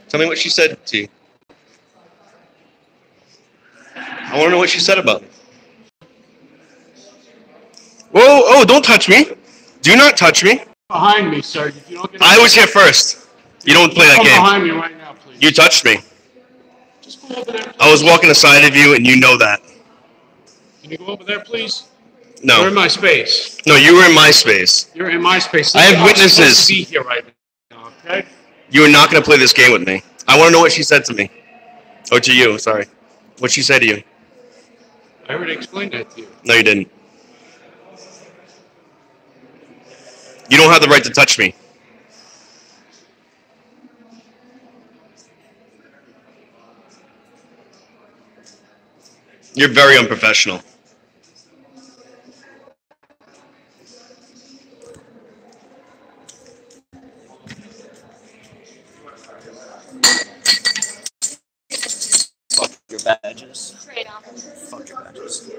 Tell me what she said to you. I want to know what she said about me. Whoa, oh, don't touch me. Do not touch me. Behind me, sir. If you don't get I was here first. You don't play that come game. behind me right now, please. You touched me. Just go over there, please. I was walking aside of you, and you know that. Can you go over there, please? No. You're in my space. No, you were in my space. You're in my space. I have I'm supposed witnesses. to be here right now, okay? You are not going to play this game with me. I want to know what she said to me. Or to you, sorry. What she said to you. I already explained that to you. No, you didn't. You don't have the right to touch me. You're very unprofessional. Fuck your badges. Fuck your badges.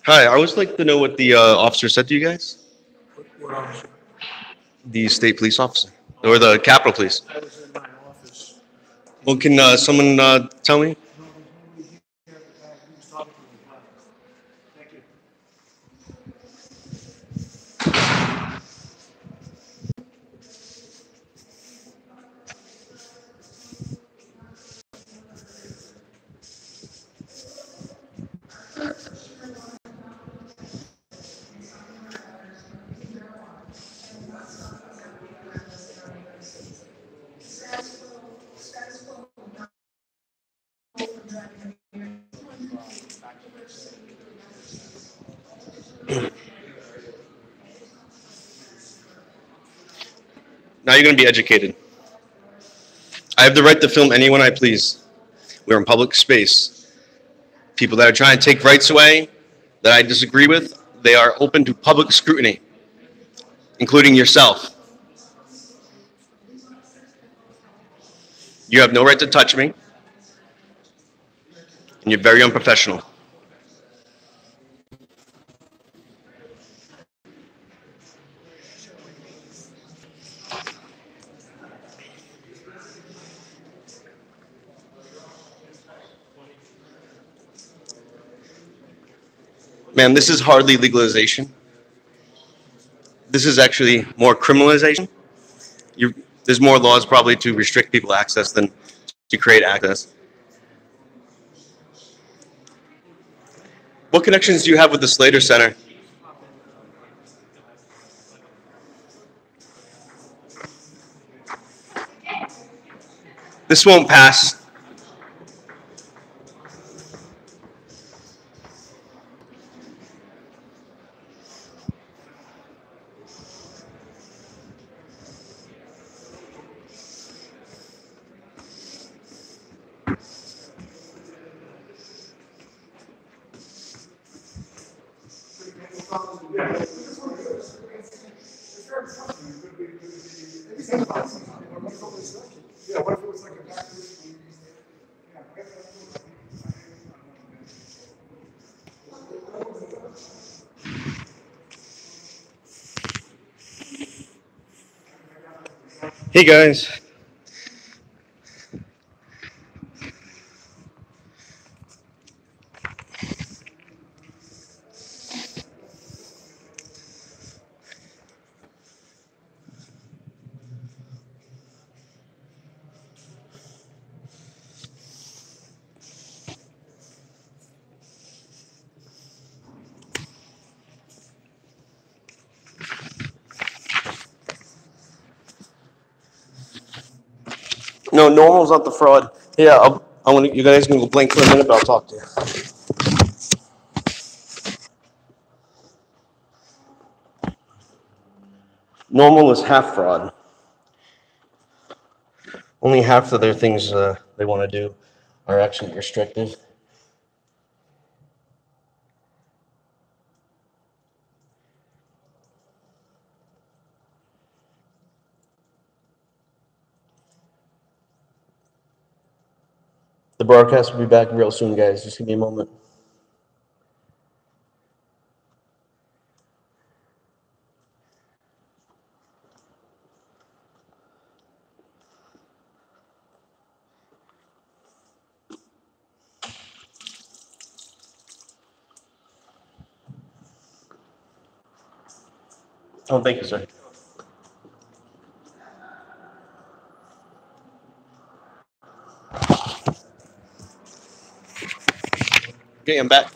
Hi, I always like to know what the officer said to you guys. What officer? The state police officer. Or the Capitol Police. I was in my office. Well, can someone tell me? Thank you. Now you're going to be educated. I have the right to film anyone I please. We're in public space. People that are trying to take rights away that I disagree with, they are open to public scrutiny, including yourself. You have no right to touch me, and you're very unprofessional. Man, this is hardly legalization. This is actually more criminalization. There's more laws probably to restrict people access than to create access. What connections do you have with the Slater Center? This won't pass. Hey guys. No, normal's not the fraud. Yeah, you guys can go blink for a minute, but I'll talk to you. Normal is half fraud. Only half of their things they want to do are actually restrictive. The broadcast will be back real soon, guys. Just give me a moment. Oh, thank you, sir. Okay, I'm back.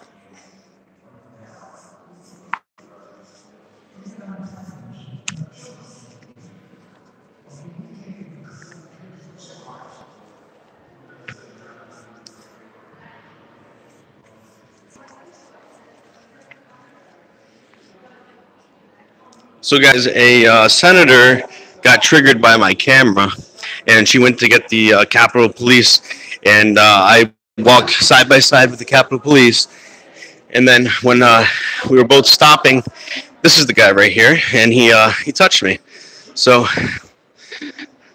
So, guys, a senator got triggered by my camera, and she went to get the Capitol Police, and I walked side by side with the Capitol Police. And then when we were both stopping, this is the guy right here, and he touched me. So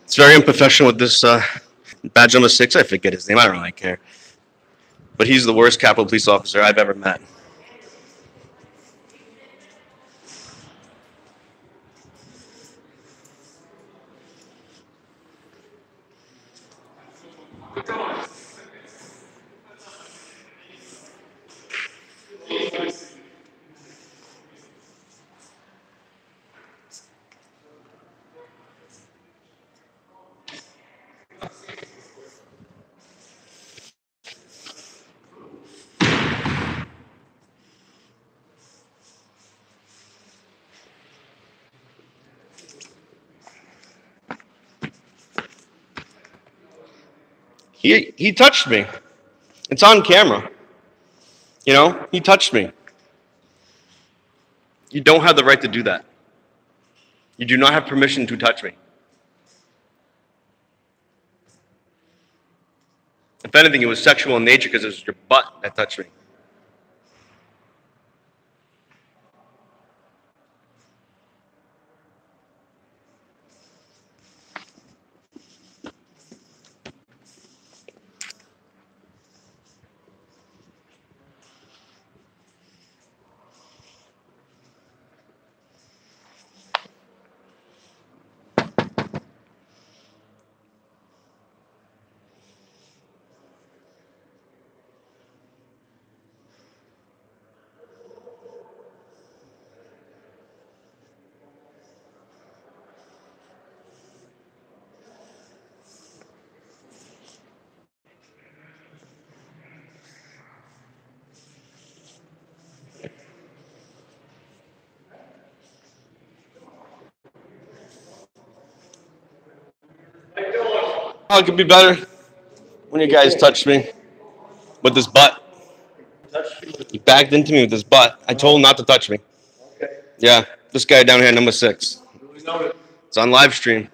it's very unprofessional with this badge number 6. I forget his name. I don't really care. But he's the worst Capitol Police officer I've ever met. He touched me. It's on camera. You know, he touched me. You don't have the right to do that. You do not have permission to touch me. If anything, it was sexual in nature because it was your butt that touched me. Oh, it could be better when you guys touched me with his butt. He backed into me with his butt. I told him not to touch me. Yeah, this guy down here, number 6. It's on live stream.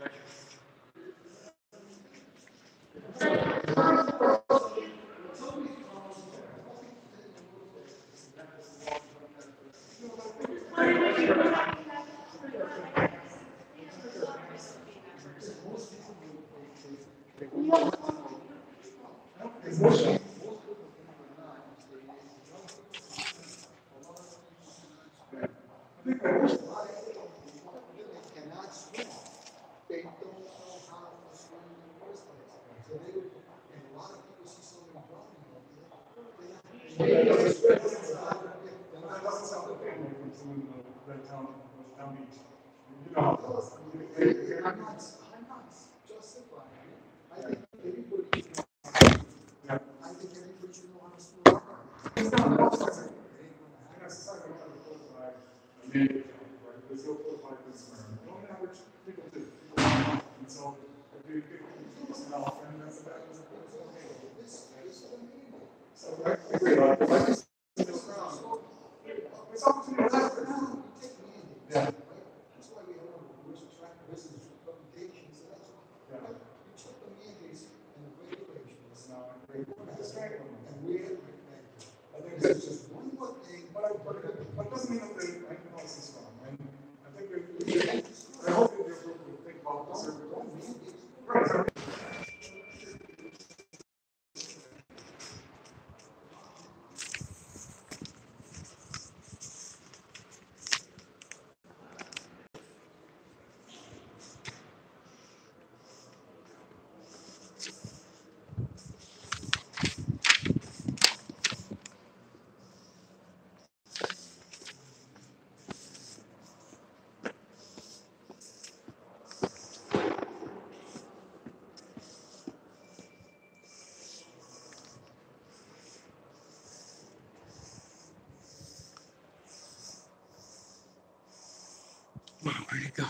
Where'd it go?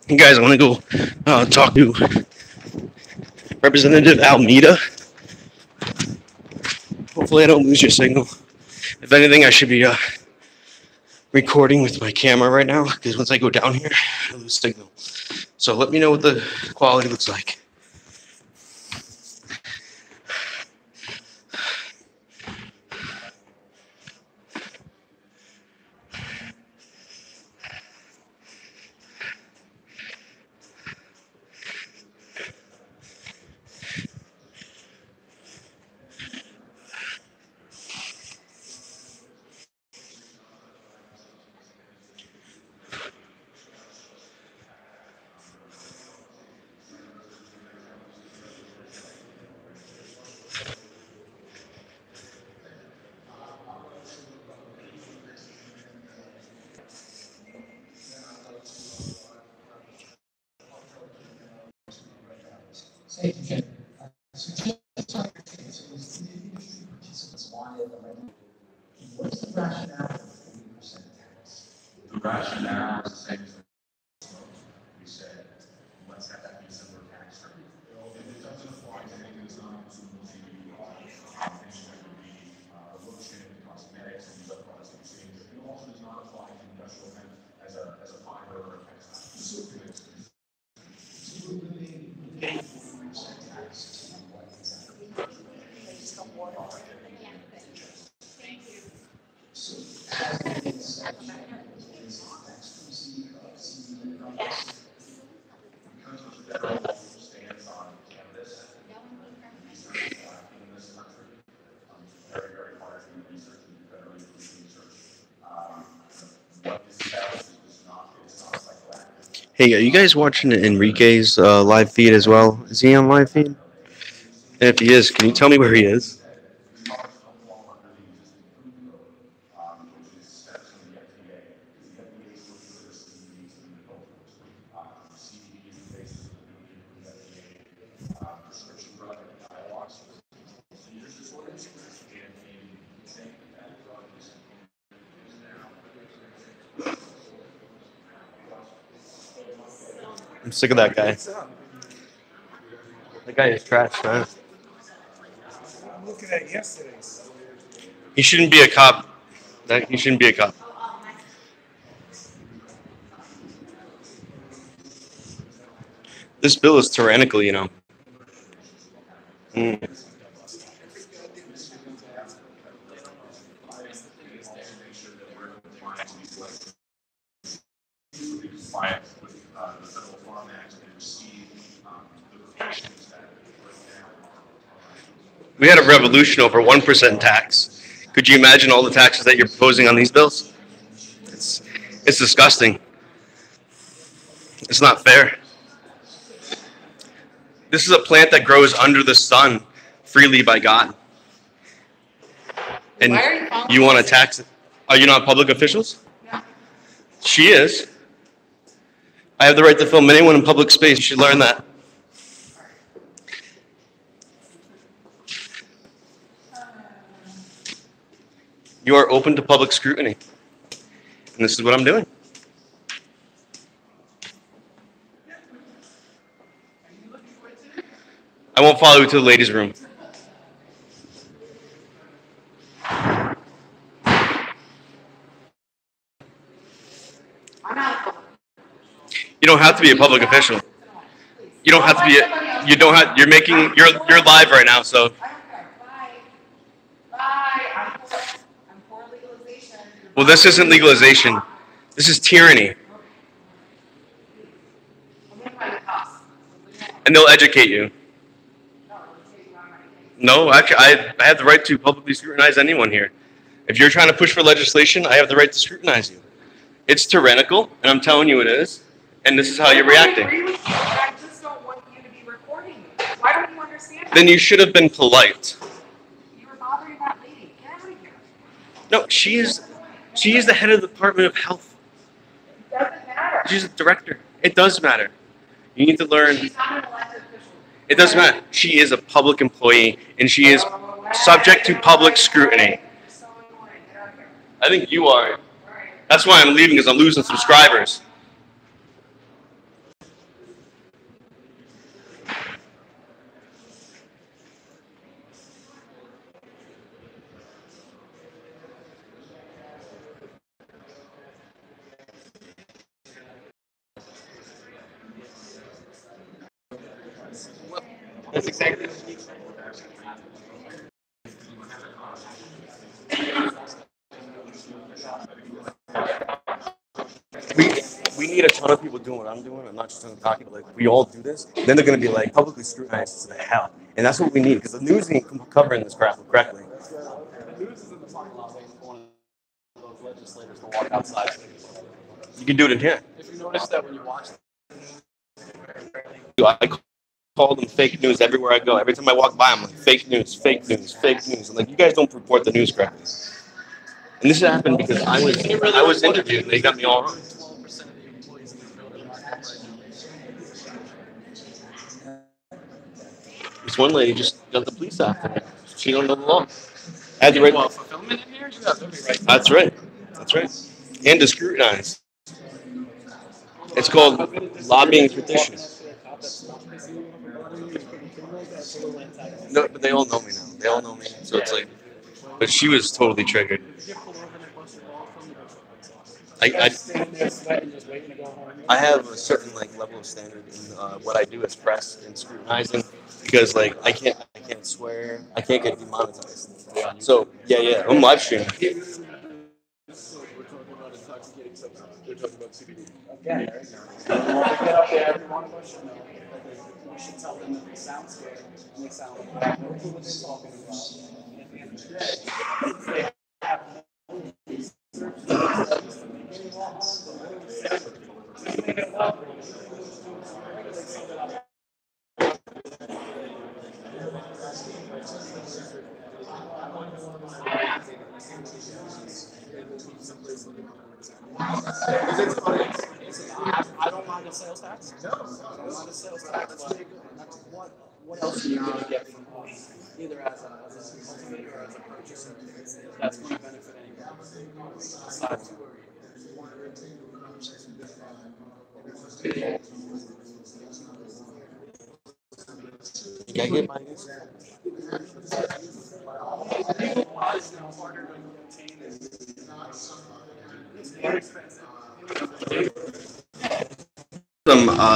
Hey guys, I want to go talk to Representative Almeida. Hopefully I don't lose your signal. If anything, I should be recording with my camera right now, because once I go down here, I lose signal. So let me know what the quality looks like. Hey, are you guys watching Enrique's live feed as well? Is he on live feed? And if he is, can you tell me where he is? I'm sick of that guy. That guy is trash, man. I'm looking at yesterday's. He shouldn't be a cop. He shouldn't be a cop. This bill is tyrannical, you know. Mm. We had a revolution over 1% tax. Could you imagine all the taxes that you're proposing on these bills? It's disgusting. It's not fair. This is a plant that grows under the sun freely by God. And you want to tax it? Are you not public officials? No. She is. I have the right to film anyone in public space. You should learn that. You are open to public scrutiny. And this is what I'm doing. I won't follow you to the ladies' room. You don't have to be a public official. You don't have to be. You don't have. You're making. You're live right now. So. I'm for legalization. Well, this isn't legalization. This is tyranny. And they'll educate you. No, actually, I have the right to publicly scrutinize anyone here. If you're trying to push for legislation, I have the right to scrutinize you. It's tyrannical, and I'm telling you it is. And this is how you're reacting. I just don't want you to be recording me. Why don't you understand? Then you should have been polite. You were bothering that lady. Get out of here. No, she is the head of the Department of Health. It doesn't matter. She's a director. It does matter. You need to learn. She's not an elected official. It doesn't matter. She is a public employee, and she is subject to public scrutiny. You're so annoying. Get out of here. I think you are. All right. That's why I'm leaving, because I'm losing subscribers. That's exactly. We need a ton of people doing what I'm doing. I'm not just talking, but like we all do this. Then they're going to be like publicly scrutinized to the hell, and that's what we need because the news ain't covering this crap correctly. The news is in the parking lot waiting for one of those legislators to walk outside. You can do it in here. If you notice that when you watch, I call them fake news everywhere I go. Every time I walk by, I'm like fake news, fake news, fake news. I'm like, you guys don't report the news correctly. And this happened because I was interviewed and they got me all wrong. 12% of the employees in the building are This one lady just got the police after me. She don't know the law. I had the right. well, fulfillment in here, you have every right. That's right. That's right. And to scrutinize. It's called lobbying petition. No, but they all know me now. They all know me. So it's like, but she was totally triggered. I have a certain like level of standard in what I do as press and scrutinizing because like I can't swear, I can't get demonetized. So yeah, I'm live streaming. We're talking about intoxicating substances. We're talking about CBD. Again, get up there, every one of us should know that we should tell them that they sound scared and they sound like they have no clue what they're talking about. And at the end of the day, they have no research. I don't mind the sales tax. I don't mind the sales tax, but what else do you want to get from either as a cultivator or as a purchaser that's going to benefit anyone? Besides You gotta get my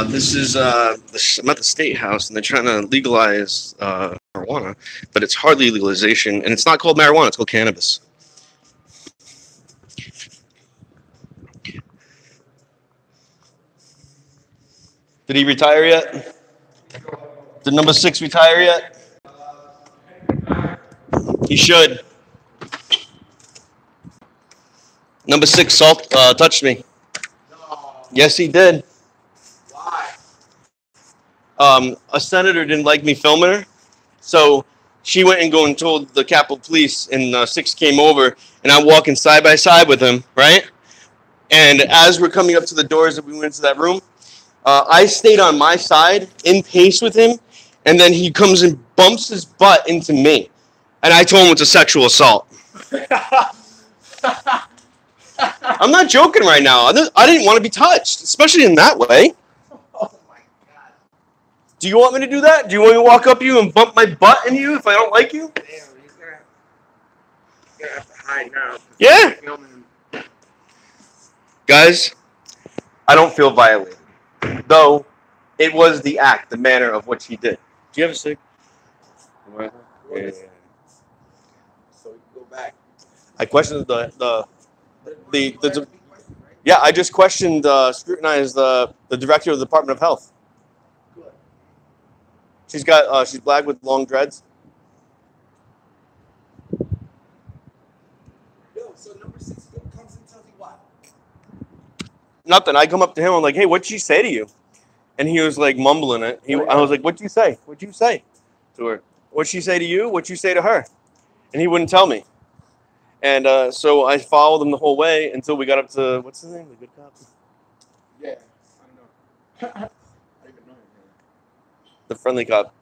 this is I'm at the state house and they're trying to legalize marijuana, but it's hardly legalization, and it's not called marijuana; it's called cannabis. Did he retire yet? Did number 6 retire yet? He should. Number 6 salt touched me. Yes, he did. A senator didn't like me filming her, so she went and go and told the Capitol Police, and 6 came over, and I'm walking side by side with him, right? And as we're coming up to the doors that we went into that room, I stayed on my side in pace with him, and then he comes and bumps his butt into me, and I told him it's a sexual assault. I'm not joking right now. I didn't want to be touched, especially in that way. Do you want me to do that? Do you want me to walk up to you and bump my butt into you if I don't like you? Damn, he's gonna have to hide now. Yeah. Guys, I don't feel violated. Though, it was the act, the manner of what he did. Do you have a cig? Yeah. So we can go back. I questioned the yeah, I just questioned, scrutinized the director of the Department of Health. Good. She's black with long dreads. Yo, so number 6 comes and tells you what? Nothing. I come up to him. I'm like, hey, what'd she say to you? And he was like mumbling it. I was like, what'd you say? What'd you say to her? What'd she say to you? What'd you say to her? And he wouldn't tell me. And so I followed him the whole way until we got up to, what's his name? The good cop? Yeah, I don't know. I don't even know him. The friendly cop.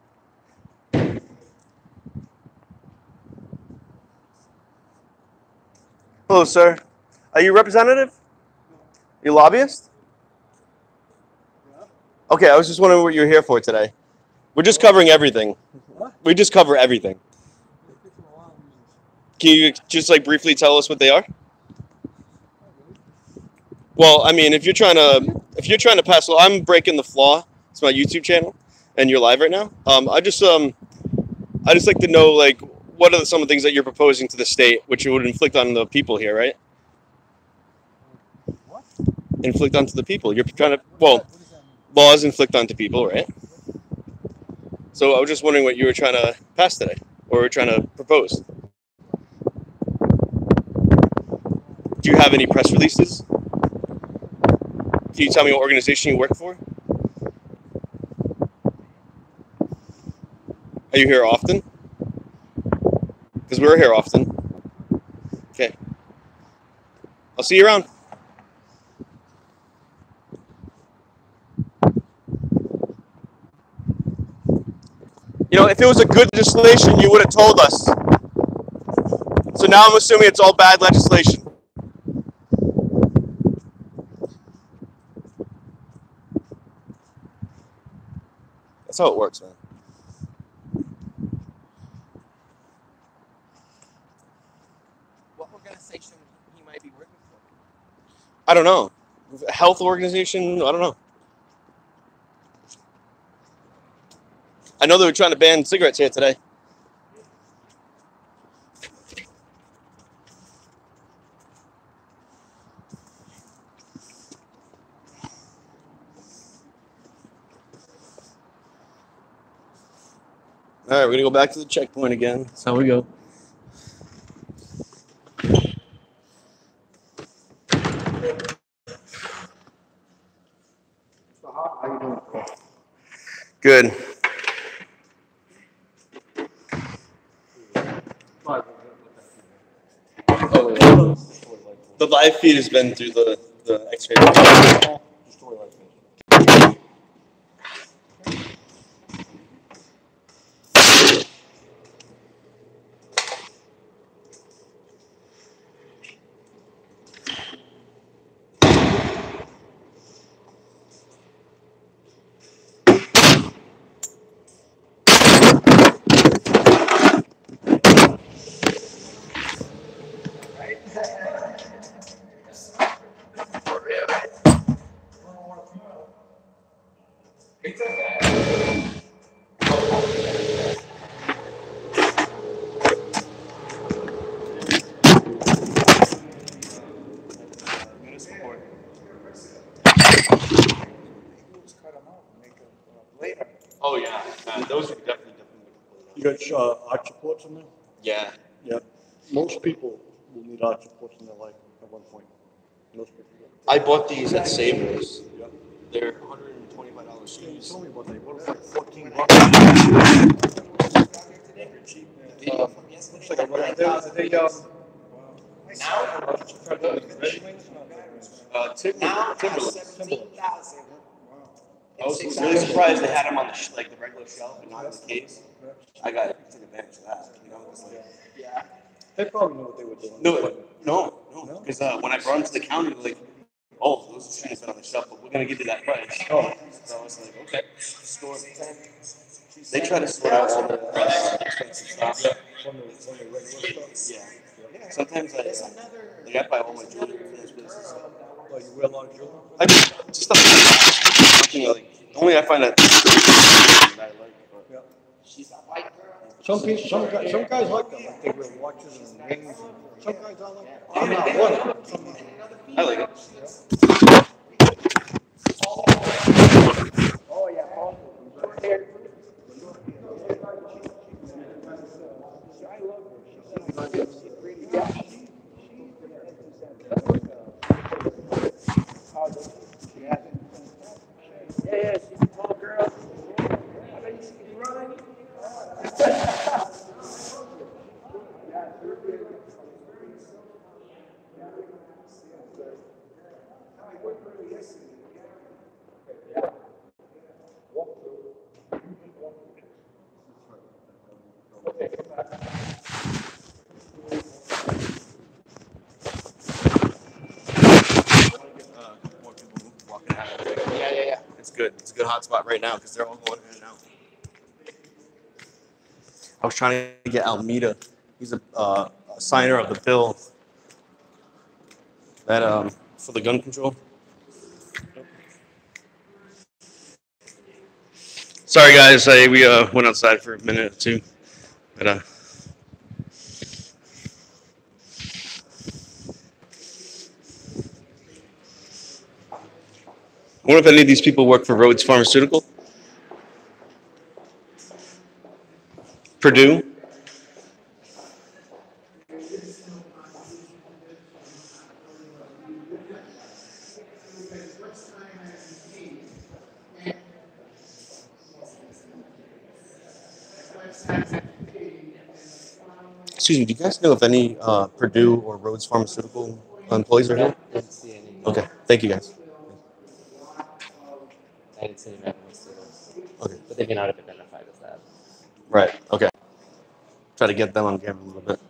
Hello, sir. Are you a representative? You a lobbyist? Okay, I was just wondering what you're here for today. We're just covering everything. We just cover everything. Can you just like briefly tell us what they are? Well, I mean, if you're trying to pass law, I'm breaking the flaw. It's my YouTube channel, and you're live right now. I just like to know like what are some of the things that you're proposing to the state, which would inflict on the people here, right? What? Inflict onto the people. You're trying to laws inflict onto people, right? So I was just wondering what you were trying to pass today, or trying to propose. Do you have any press releases? Can you tell me what organization you work for? Are you here often? Because we're here often. Okay. I'll see you around. You know, if it was a good legislation, you would have told us. So now I'm assuming it's all bad legislation. That's how it works, man. What organization he might be working for? I don't know. Health organization? I don't know. I know they were trying to ban cigarettes here today. All right, we're gonna go back to the checkpoint again. That's how we go. So how are you doing? Good. The live feed has been through the X-ray. arch supports in there? Yeah. Yeah. Most people will need arch supports in their life at one point. Most people. I bought these at Savers. Yeah. They're $125 shoes. Tell me what they were, like $14. Looks like a Timberlands. I was really surprised they had them on the like the regular shelf and not in the case. I took advantage of that. You know, it's like, They probably knew what they were doing. no, because when I brought them to the counter, they're like, oh, those shoes been on the shelf, but we're gonna give you that price. Oh. So I was like, okay, store. They try to sort out all the expensive stuff. From the regular stuff. Yeah. Sometimes I buy all my jewelry from those places. Oh, you wear a lot of jewelry? I just stuff like only I find that I like. Yeah. Some guys like that. Like they wear watches and rings. Some guys I like that. I'm not one of them. I like it. Oh, yeah. Yeah, she's a tall girl. I bet you can run. More people walking out. Yeah. It's good. It's a good hot spot right now because they're all going in and out. I was trying to get Almeida. He's a signer of the bill that for the gun control. Sorry, guys. We went outside for a minute or two, but I wonder if any of these people work for Rhodes Pharmaceutical. Purdue. Excuse me, do you guys know if any Purdue or Rhodes Pharmaceutical employees are here? I didn't see any. Okay, thank you guys. I didn't see any reference to this. Okay. But they may not have identified as that. Right, okay. Try to get them on camera a little bit.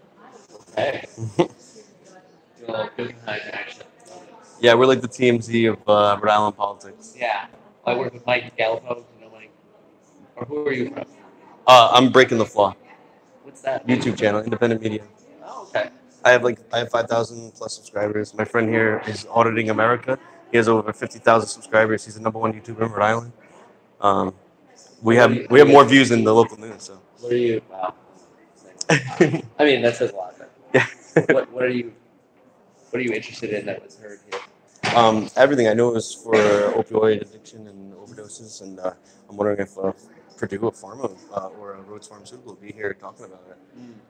Okay. Do a little Guggenheim action. Yeah, we're like the TMZ of Rhode Island politics. Yeah. I work with Mike Gallipo. You know Mike? Or who are you from? I'm Breaking the Flaw. What's that? YouTube channel, independent media. Oh, okay. I have 5,000 plus subscribers. My friend here is Auditing America. He has over 50,000 subscribers. He's the #1 YouTuber in Rhode Island. We have more views than the local news. So. What are you? Wow. I mean, that says a lot. Then. Yeah. What are you interested in that was heard here? Everything. I know it was for opioid addiction and overdoses, and I'm wondering if Purdue, a pharma, or a Rhodes Pharmaceutical will be here talking about it.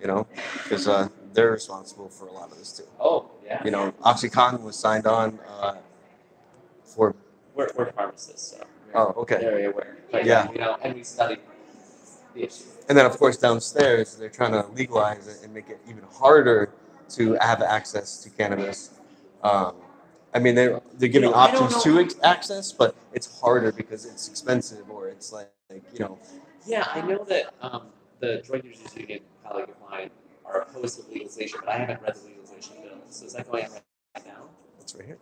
You know, because they're responsible for a lot of this too. Oh, yeah. You know, OxyContin was signed on for. We're pharmacists, so. Oh, okay. Very aware. But, Yeah. You know, and we study the issue. And then, of course, downstairs, they're trying to legalize it and make it even harder to have access to cannabis. I mean, they're giving options to access, but it's harder because it's expensive or it's like you know. Yeah, I know that the Drug Users Union, colleague of mine, are opposed to legalization, but I haven't read the legalization bill. So is that going on right now? It's right here.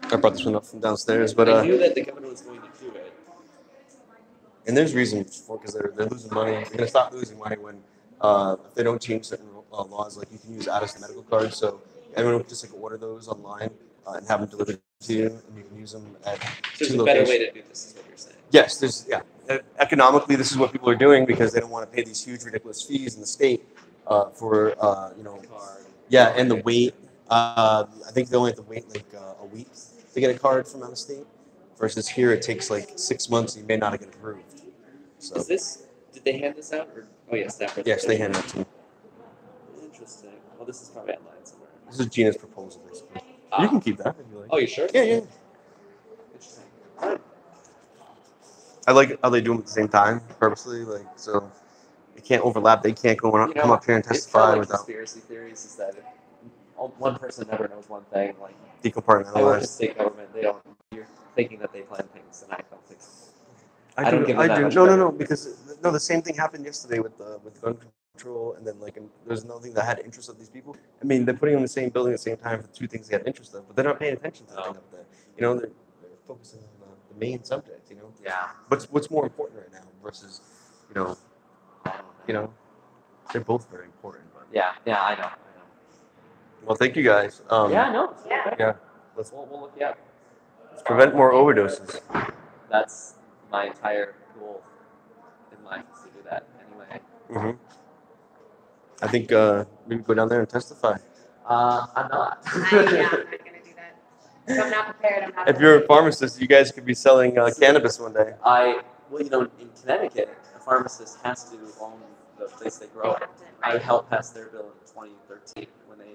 I brought this one up from downstairs, but I knew that the governor was going to do it. And there's reasons for because they're losing money. They're going to stop losing money when if they don't change certain laws, like you can use out-of-state medical cards. So everyone can just order those online and have them delivered to you, and you can use them at There's two a better locations. way to do this, is what you're saying. Yes, economically, this is what people are doing because they don't want to pay these huge, ridiculous fees in the state for Card. Yeah, and the wait. I think they only have to wait like a week to get a card from out of state. Versus here, it takes like 6 months. And you may not get approved. So Is this? Did Did they hand this out? Or oh yes, staff. Yes, they hand it to me. Interesting. Well, this is probably online somewhere. This is Gina's proposal, basically. You can keep that if you like. Oh, you sure? Yeah, yeah. Interesting. I like how they do them at the same time, purposely, like so it can't overlap. They can't go on, come up here and It's testify kind of like without conspiracy theories. Is that if one person never knows one thing, like I work in decompartmentalized. state government, they don't. You're thinking that they plan things, and I don't think so. I don't do. give them I that do. much No, credit. because the same thing happened yesterday with gun control, and then there's another thing that had interest of these people. I mean, they're putting them in the same building at the same time for two things they have interest of, but they're not paying attention to the thing up there. You know, they're focusing on the main subject. You know, Yeah. what's more important right now versus, you know, they're both very important. But Yeah, I know. well, thank you guys. Yeah, no. Yeah. Let's We'll look you up. prevent more overdoses. That's my entire goal in life is to do that anyway. Mm-hmm. I think we can go down there and testify. I'm not. I'm not going to do that. If I'm not prepared, I'm not If you're a pharmacist, you guys could be selling cannabis one day. Well, in Connecticut, a pharmacist has to own the place they grow it. I helped pass their bill in 2013 when they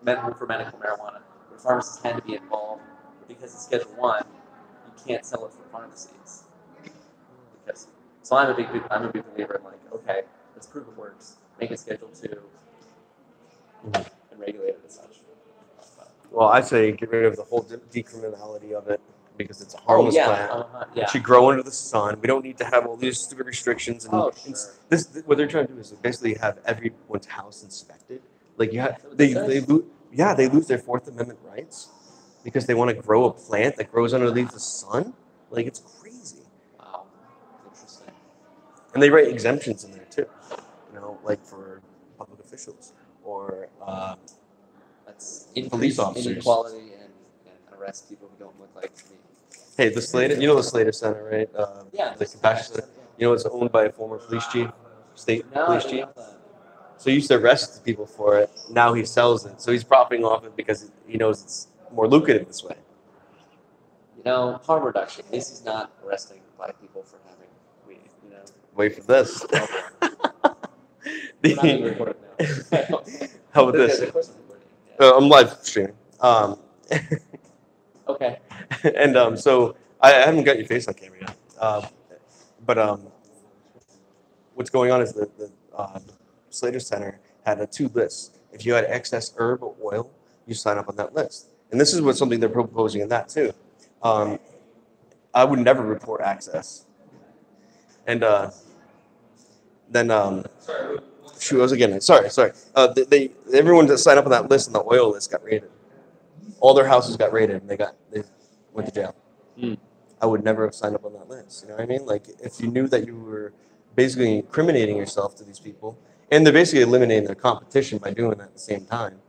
met for medical marijuana. The pharmacists had to be involved because it's Schedule 1. You can't sell it for pharmacies. So I'm a big believer in like, okay, let's prove it works. Make it Schedule 2 and regulate it as such. Well, I say get rid of the whole decriminality of it because it's a harmless plant. Yeah. It should grow under the sun. We don't need to have all these stupid restrictions. And, what they're trying to do is basically have everyone's house inspected. Like they lose their Fourth Amendment rights because they want to grow a plant that grows underneath the sun. Like it's crazy. Wow, interesting. And they write exemptions in there too. Like for public officials or That's police officers. Inequality and arrest people who don't look like me. Hey, the Slater, the Slater Center, right? The Compassion Center. It's owned by a former police chief, state police chief. So he used to arrest people for it. Now he sells it. So he's profiting off it because he knows it's more lucrative this way. Harm reduction. At least he's not arresting black people for having weed. Wait for this. We're not being recorded now. How about this? Of course I'm recording. Yeah. I'm live streaming. Okay. And so I haven't got your face on camera yet. But what's going on is the Slater Center had 2 lists. If you had excess herb or oil, you sign up on that list. And this is something they're proposing in that too. I would never report access. And then shoot, I was again. Sorry. Everyone that signed up on that list on the oil list got raided. All their houses got raided, and they went to jail. I would never have signed up on that list. You know what I mean? Like if you knew that you were basically incriminating yourself to these people, and they're basically eliminating their competition by doing that at the same time.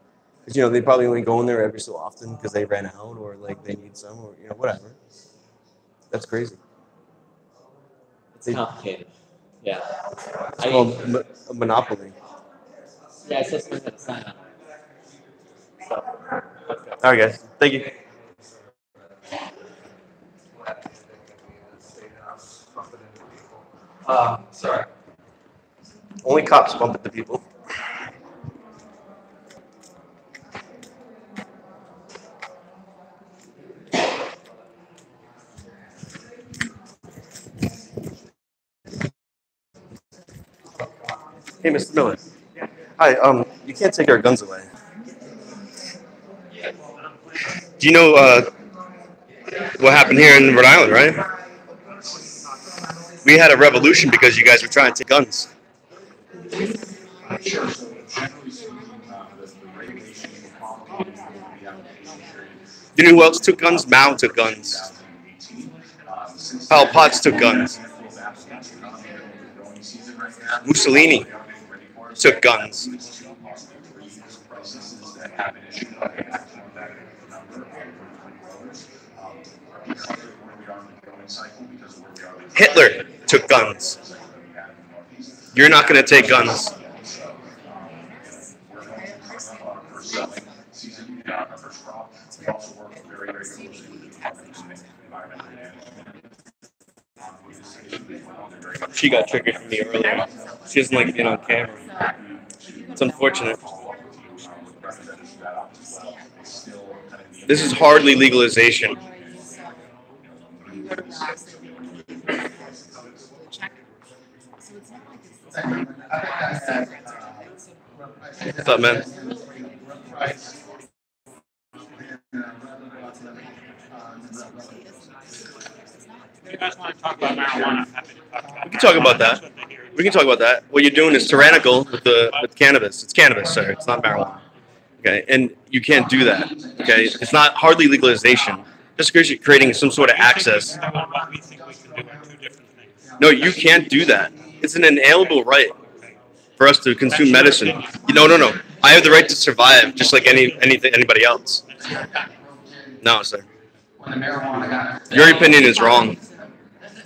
Because they probably only go in there every so often because they ran out or like they need some or whatever. That's crazy. It's complicated. Yeah. It's called a monopoly. Yeah, I said someone had to sign up. So, All right, guys. Thank you. Sorry. Only cops bump into people. Hey, Mr. Miller. Hi. You can't take our guns away. Do you know what happened here in Rhode Island, right? We had a revolution because you guys were trying to take guns. Sure. So generally speaking, the regulation Do you know who else took guns? Mao took guns. Pol Potts took guns. Mussolini took guns. Hitler took guns. You're not going to take guns. She got triggered from me earlier. She doesn't like being on camera. It's unfortunate. This is hardly legalization. What's up, man? If you guys want to talk about marijuana, I'm happy to talk about We can talk about marijuana. that. That's what they hear. We can talk about that. What you're doing is tyrannical with cannabis. It's cannabis, sir. It's not marijuana. Okay, and you can't do that. Okay, it's not hardly legalization. Just because you're creating some sort of access. We think we can do and what we think we can do are two different things. No, you can't do that. It's an inalienable right for us to consume medicine. No. I have the right to survive, just like anybody else. No, sir. Your opinion is wrong.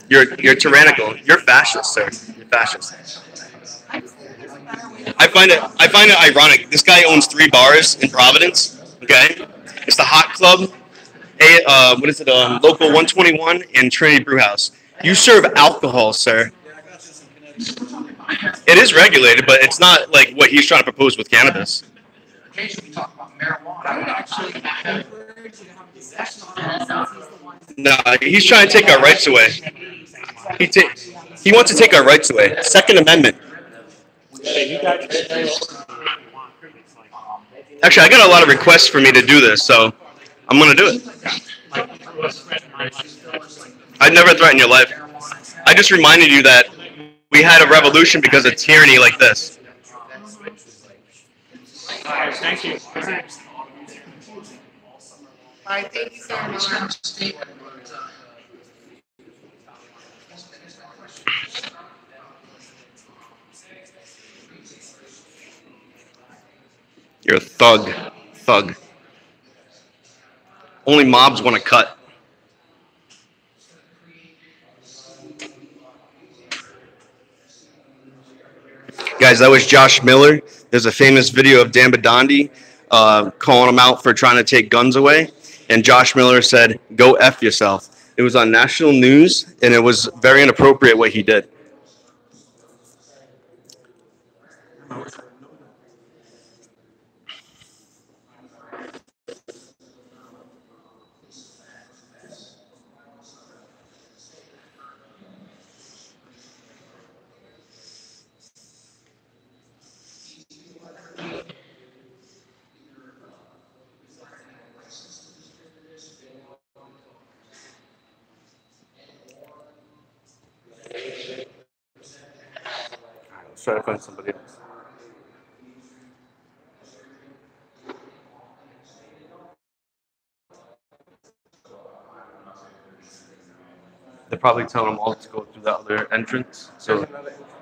You're tyrannical. You're fascist, sir. You're fascist. I find it ironic. This guy owns 3 bars in Providence. Okay, it's the Hot Club. What is it? Local 121 and Trinity Brew House. You serve alcohol, sir. It is regulated, but it's not like what he's trying to propose with cannabis. No, he's trying to take our rights away. He wants to take our rights away. Second Amendment. You guys can say what you want. It's like, Actually, I got a lot of requests for me to do this, so I'm going to do it. you threaten my life. I'd never threaten your life. I just reminded you that we had a revolution because of tyranny like this. All right, thank you. Bye, thank you so much. You're a thug. Thug. Only mobs want to cut. Guys, that was Josh Miller. There's a famous video of Dan Badandi calling him out for trying to take guns away. And Josh Miller said, "Go F yourself." It was on national news, and it was very inappropriate what he did. Let's try to find somebody else. They're probably telling them all to go through that other entrance. So,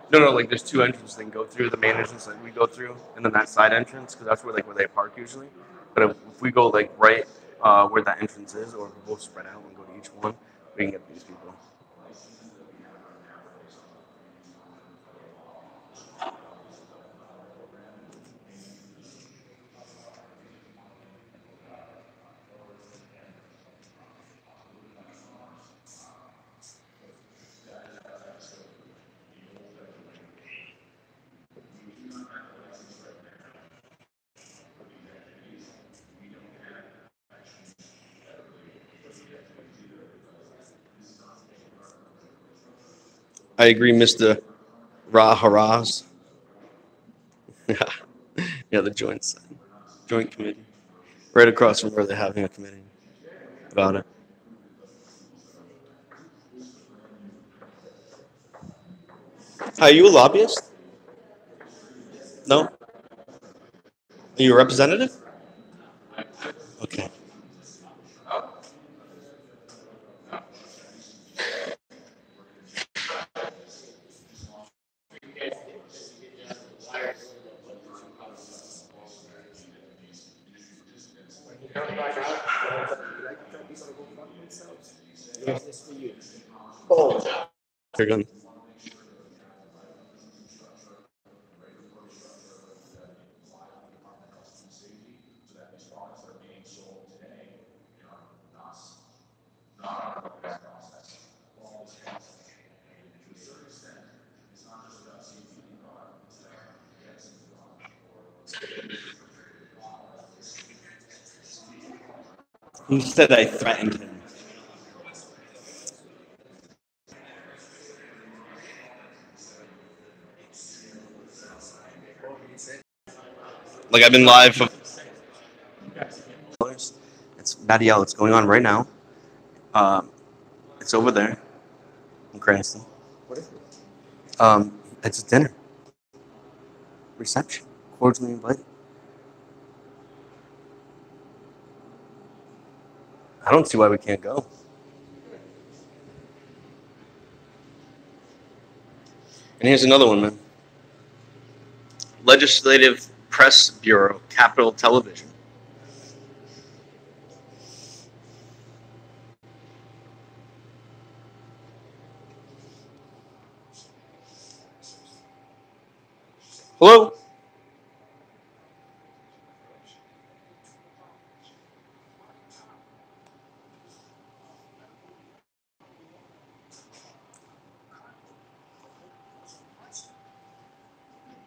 no, like there's 2 entrances they can go through. The main entrance that we go through, and then that side entrance, because that's where they park usually. But if we go like right where that entrance is, or if we both spread out and go to each one, we can get these people. I agree, Mr. Raharaz. Yeah, the joint committee. Right across from where they're having a committee about it. Are you a lobbyist? No? Are you a representative? Okay. They're gonna. He said I threatened him. Like I've been live for. It's Battiel. It's going on right now. It's over there in Cranston. What is it? It's a dinner reception. Cordially invited. I don't see why we can't go. And here's another one, man. Legislative Press Bureau, Capitol Television. Hello?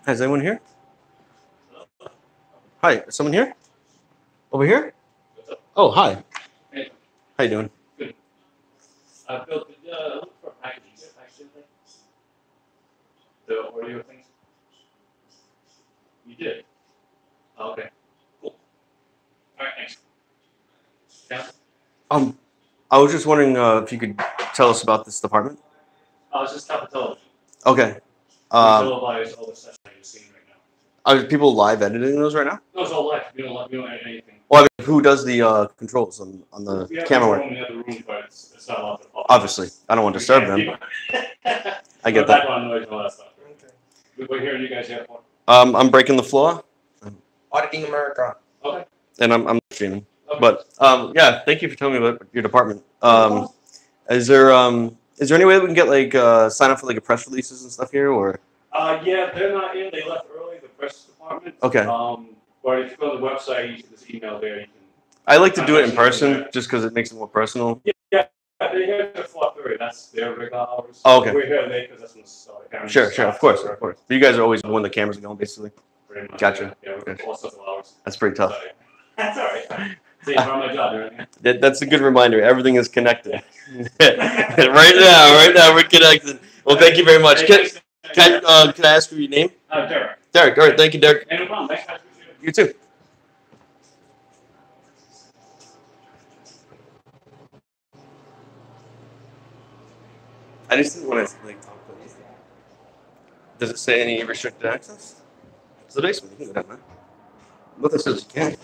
Hi, is anyone here? Hi, is someone here? Over here? Oh, hi. Hey. How you doing? Good. Bill, did look for a package. You get a package today? The audio thing? You did? Oh, okay. Cool. All right, thanks. Yeah. I was just wondering if you could tell us about this department. It's just top of television. Okay. We televise all the stuff that you're seeing right now. Are people live editing those right now? No, it's all live. We don't edit anything. Well, I mean, who does the controls on the We have camera control work? in the other room, but it's not allowed to public. Obviously, I don't want to disturb them. I get that. Background noise and all that stuff. Okay. We're hearing you guys have fun. I'm breaking the floor. Auditing America. Okay. And I'm streaming. Okay. But yeah, thank you for telling me about your department. Is there any way that we can get like sign up for like a press releases and stuff here, or? Yeah, they're not in. They left early. The press department. Okay. But if you go to the website, you can just email there. You can. I like to do it in person just because it makes it more personal. Yeah, they're here at 4:30. That's their regular hours. Oh, okay. We're here late because that's when the cameras. Sure, of course. But you guys are always when the cameras are going, basically. Pretty much, Gotcha. Yeah, we're all sorts of hours. That's pretty tough. So, that's all right. See, I'm on my job, right? That's a good reminder. Everything is connected. right now, we're connected. Well, thank you very much. Can I ask you your name? Derek. Derek. All right, thank you, Derek. No problem. Thanks, guys. You too. I just didn't want to like talk about this. Does it say any restricted access? It's the basement. You can go down there. What this says you can.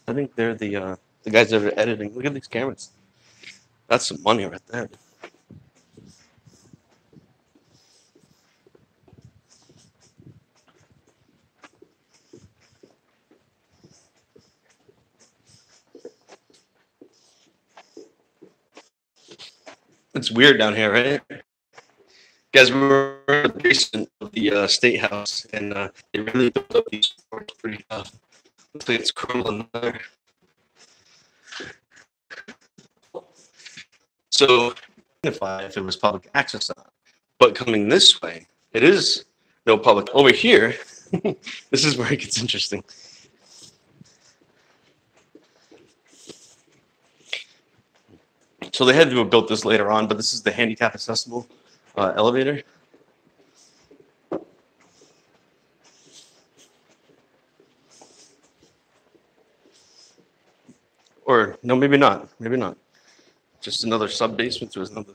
I think they're the guys that are editing. Look at these cameras. That's some money right there. It's weird down here, right? Guys, we were in the basement of the State House, and they really built up these floors pretty tough. Looks like it's crumbling there. So, if it was public access, but coming this way, it is no public. Over here, this is where it gets interesting. So they had to have built this later on, but this is the handicap accessible elevator. Or no, maybe not. Maybe not. Just another sub basement to another.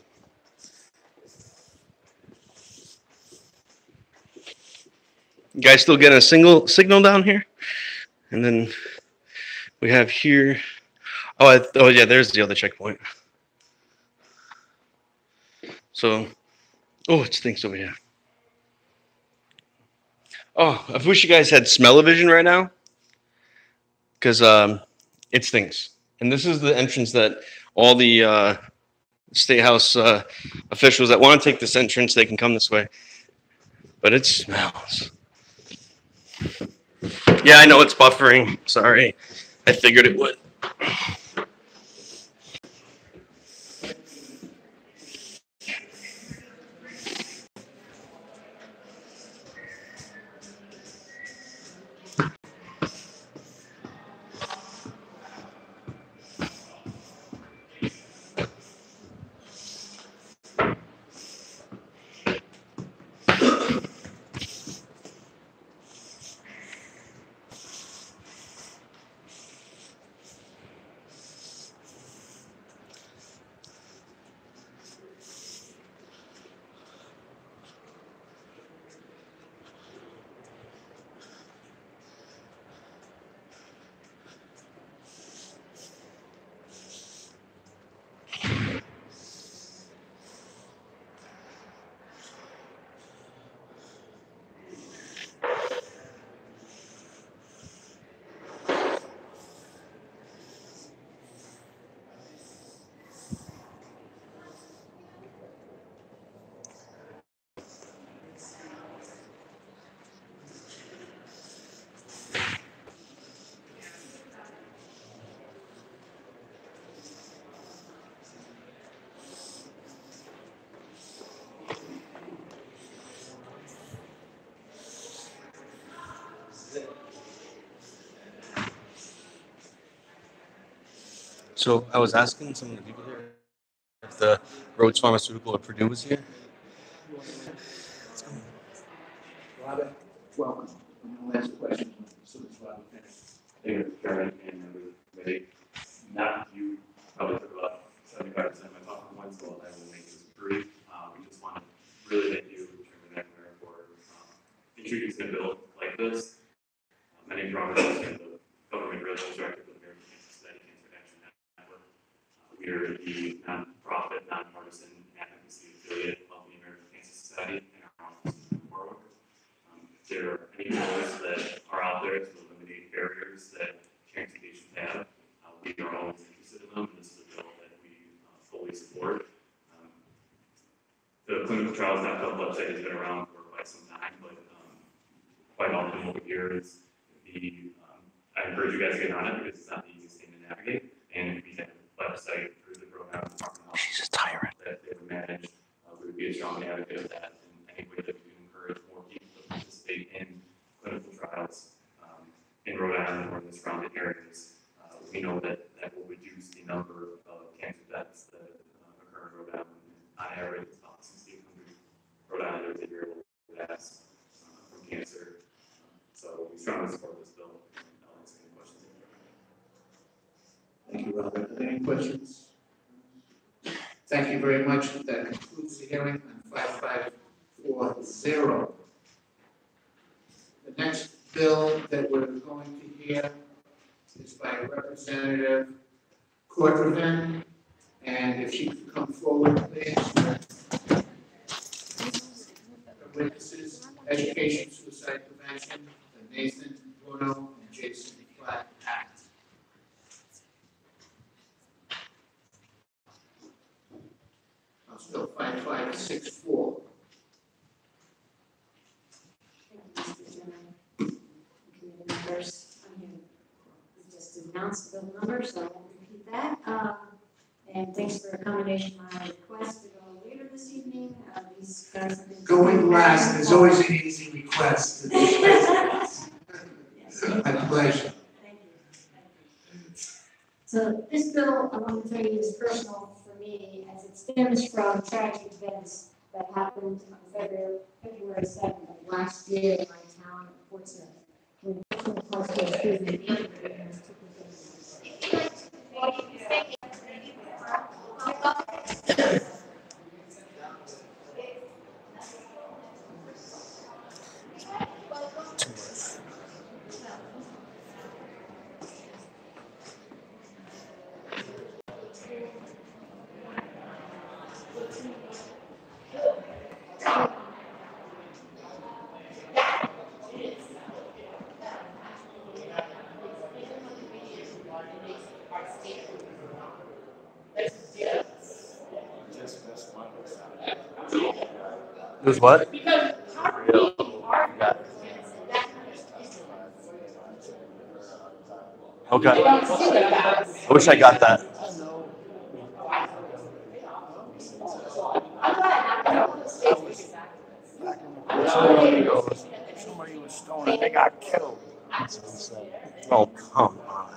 You guys still getting a single signal down here? And then we have here. Oh yeah, there's the other checkpoint. So, oh, it stinks over here. Oh, I wish you guys had smell-o-vision right now, because it stinks. And this is the entrance that all the State House officials that want to take this entrance, they can come this way. But it smells. Yeah, I know it's buffering. Sorry. I figured it would. So I was asking some of the people here if the Rhodes Pharmaceutical or Purdue was here. Robert, welcome. And I'll ask questions as soon as Robert finishes. Thank you, Chairman, and members of the committee. Not you, probably took about 75% of my talking points, so I will make this brief. We just want to really thank you, Chairman McNamara, for introducing a bill like this. My name is Robert, I'm the Government Relations Director for the American Cancer Study Cancer Action Network. We are the non-profit, nonpartisan advocacy affiliate of the American Cancer Society and our office in Warwick. If there are any bills that are out there to eliminate barriers that cancer patients have, we are always interested in them, and this is a bill that we fully support. The clinicaltrials.gov website has been around for quite some time, but quite often what we hear is I encourage you guys to get on it because it's not the easiest thing to navigate. And if we had a website through the Rhode Island Department of Health, She's a tyrant. that they would manage, we would be a strong advocate of that in any way that we can encourage more people to participate in clinical trials in Rhode Island or in the surrounding areas. We know that will reduce the number of cancer deaths that occur in Rhode Island. On average, about 1,600 Rhode Islanders a year will pass from cancer. So we strongly support this bill. I'll answer any questions. Thank you, Robert. Are there any questions? Thank you very much. That concludes the hearing on 5540. The next bill that we're going to hear is by Representative Cordovan, and if she could come forward, please. The witnesses, Education, Suicide Prevention, the Nathan, Bruno, and Jason Platt Act. House Bill 5564. Thank you, Mr. Chairman. Committee members, I'm here. We just announced the bill number, so I won't repeat that. And thanks for accommodating my request to go later this evening. These guys have been Going last is always an easy request. Yes. My pleasure. Thank you. So this bill, I want to tell you, is personal for me as it stems from tragic events that happened on February 7th of last year in my town of Portsmouth. When There's what? Okay. I wish I got that. Somebody was stoned and they got killed. Oh, come on.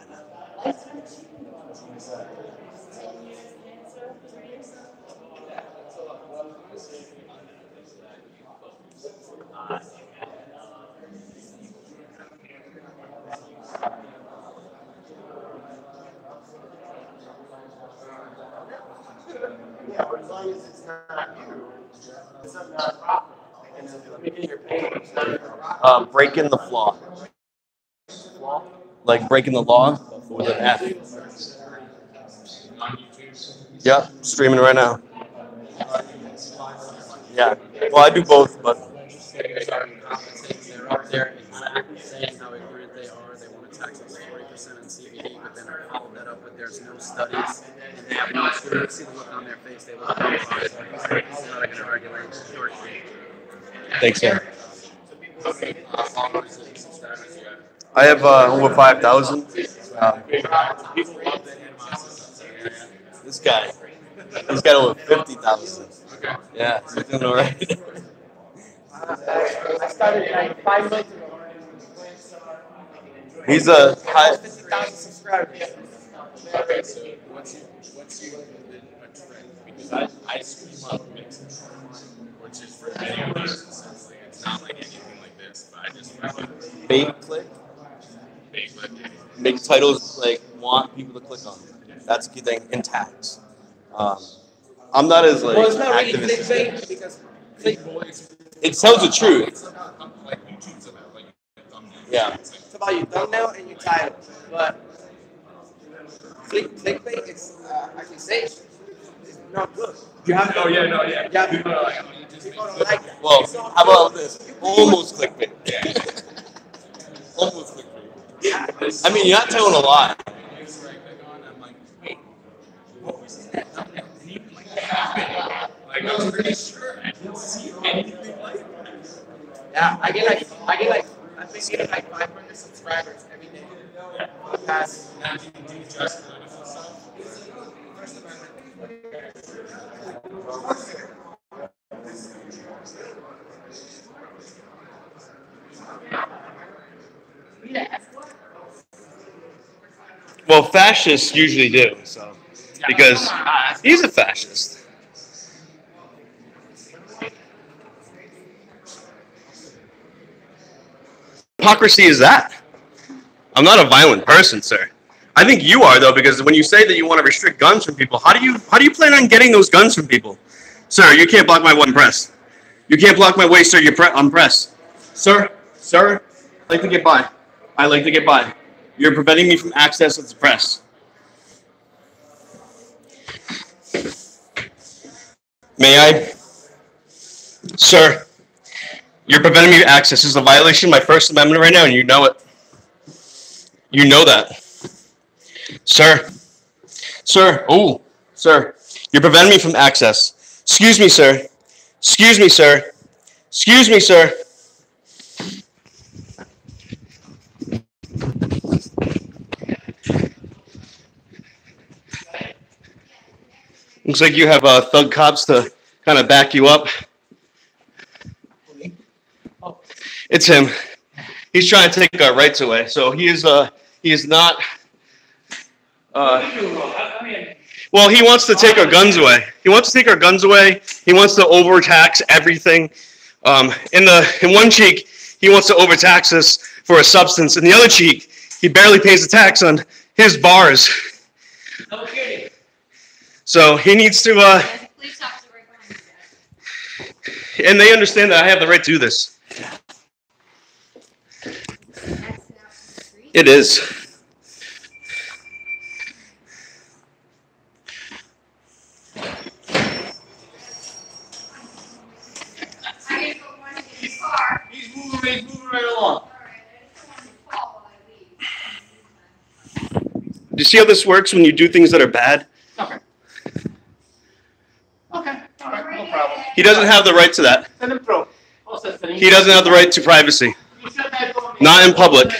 Yeah, but as long as it's not you, it's not a problem. Let me get your paper. It's not your problem. Breaking the flaw. Like breaking the law with an F. Yeah, streaming right now. Yeah. Well, I do both, but. They're up there exactly saying how ignorant they are. They want to tax us 40% on CBD, but then I followed that up with there's no studies and they have no experience. See the look on their face. They look horrified. It's not going to regulate short. Thanks, man. I have over 5,000. This guy, he's got over 50,000. Yeah, so he's doing all right. I started like 5 months ago. He's a high. 50,000 subscribers. So what's your a trend? Because I scream up mixes, which is for video games. Essentially, it's not like anything like this, but I just fucking Bait click. big clip. Make titles like want people to click on. That's the key thing. In tags. I'm not as like Well, it's not really activist as you. clickbait because clickbait. It tells the truth. It's about like YouTube's about like thumbnail. Yeah. It's about your thumbnail and your title, but clickbait is accusation. It's not good. You have to. Oh yeah, no, yeah. You have to. People are like, oh, you just People make don't like that. Well, It's not how about good. this? Almost clickbait. Almost clickbait. Yeah. I mean, you're not telling a lie. news where I click on, I'm like, wait, what was in that thumbnail? Didn't even like happen. Like I'm pretty sure I didn't see anything like that. Yeah, I think getting like 500 subscribers every day. Past Now, do you just political stuff? Well, fascists usually do, so because he's a fascist. Hypocrisy is that? I'm not a violent person, sir. I think you are though, because when you say that you want to restrict guns from people, how do you plan on getting those guns from people? Sir, you can't block my one press. You can't block my way, sir. I'm press. Sir, I like to get by. I like to get by. You're preventing me from access to the press. May I? Sir, you're preventing me from access. This is a violation of my First Amendment right now, and you know it. You know that. Sir, you're preventing me from access. Excuse me, sir. Excuse me, sir. Excuse me, sir. Looks like you have thug cops to kind of back you up. It's him. He's trying to take our rights away. So he is not. Well, he wants to take our guns away. He wants to take our guns away. He wants to overtax everything. In one cheek, he wants to overtax us for a substance. In the other cheek, he barely pays the tax on his bars. Okay. So he needs to. And they understand that I have the right to do this. It is. He's moving right along. Do you see how this works when you do things that are bad? Okay. Okay. All right. No problem. He doesn't have the right to that. Send him through. He doesn't have the right to privacy. Not in public.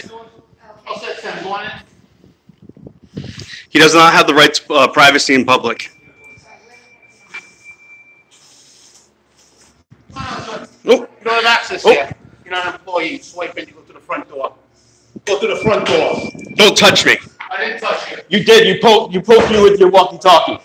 He does not have the right to privacy in public. Nope. You don't have access here. You're not an employee. Swipe in, you go to the front door. Go to the front door. Don't touch me. I didn't touch you. You did. You poked me with your walkie-talkie.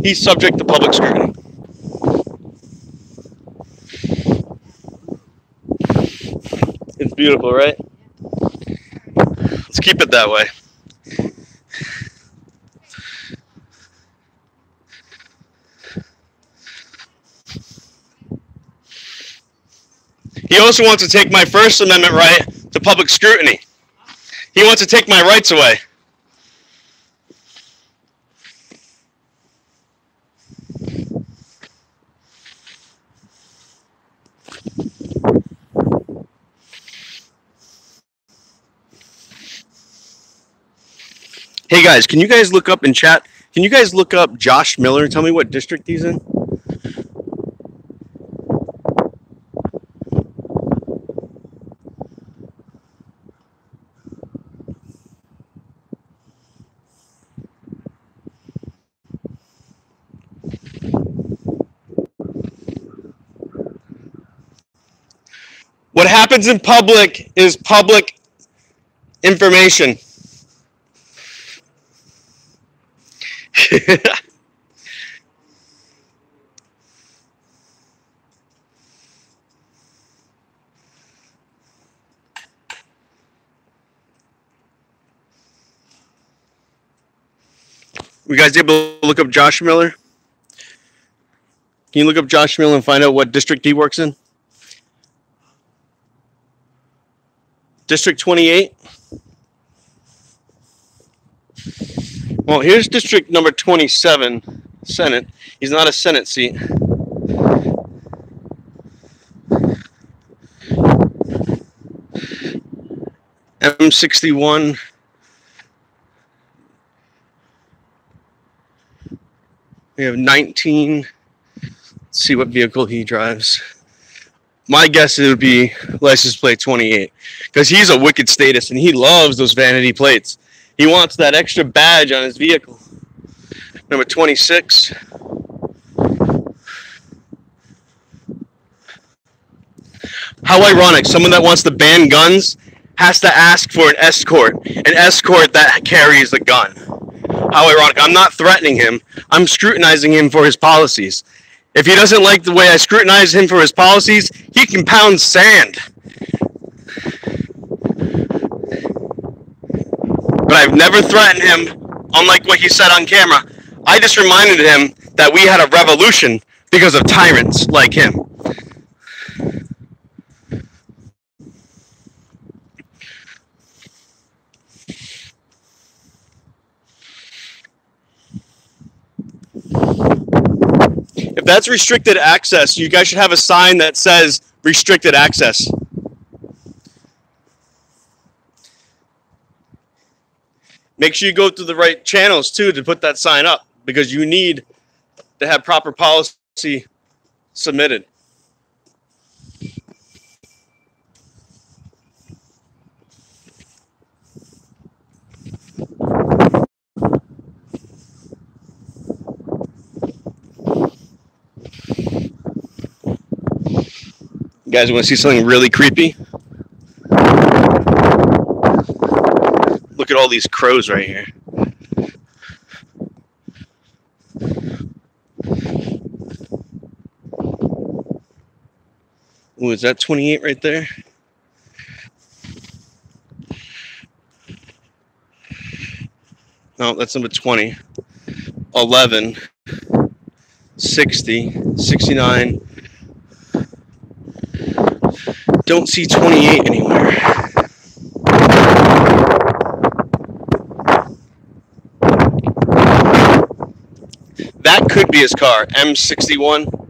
He's subject to public scrutiny. It's beautiful, right? Let's keep it that way. He also wants to take my First Amendment right to public scrutiny. He wants to take my rights away. Hey guys, can you guys look up in chat? Can you guys look up Josh Miller and tell me what district he's in? happens in public is public information. You guys able to look up Josh Miller? Can you look up Josh Miller and find out what district he works in? District 28. Well, here's district number 27, Senate. He's not a Senate seat. M61. We have 19. Let's see what vehicle he drives. My guess it would be license plate 28, because he's a wicked status and he loves those vanity plates. He wants that extra badge on his vehicle. Number 26. How ironic, someone that wants to ban guns has to ask for an escort that carries a gun. How ironic. I'm not threatening him. I'm scrutinizing him for his policies. If he doesn't like the way I scrutinize him for his policies, he can pound sand. But I've never threatened him, unlike what he said on camera. I just reminded him that we had a revolution because of tyrants like him. If that's restricted access, you guys should have a sign that says restricted access. Make sure you go through the right channels too to put that sign up, because you need to have proper policy submitted. You guys want to see something really creepy? Look at all these crows right here. Ooh, is that 28 right there? No, that's number 20. 11, 60, 69. Don't see 28 anywhere. That could be his car, M61.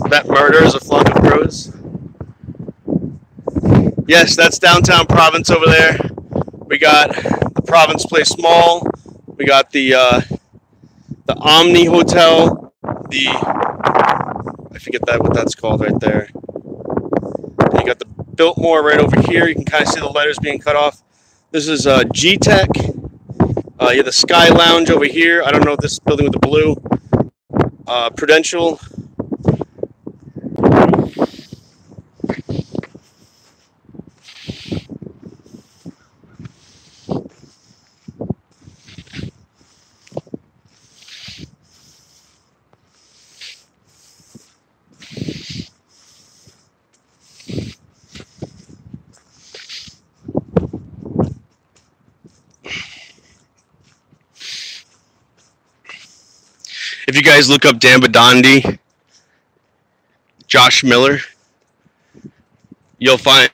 That murder is a flock of crows. Yes, that's downtown Province over there. We got the Province Place Mall. We got the Omni Hotel. I forget what that's called right there. And you got the Biltmore right over here. You can kind of see the letters being cut off. This is G-Tech. You have the Sky Lounge over here. I don't know this building with the blue. Prudential. If you guys look up Dan Badandi, Josh Miller, you'll find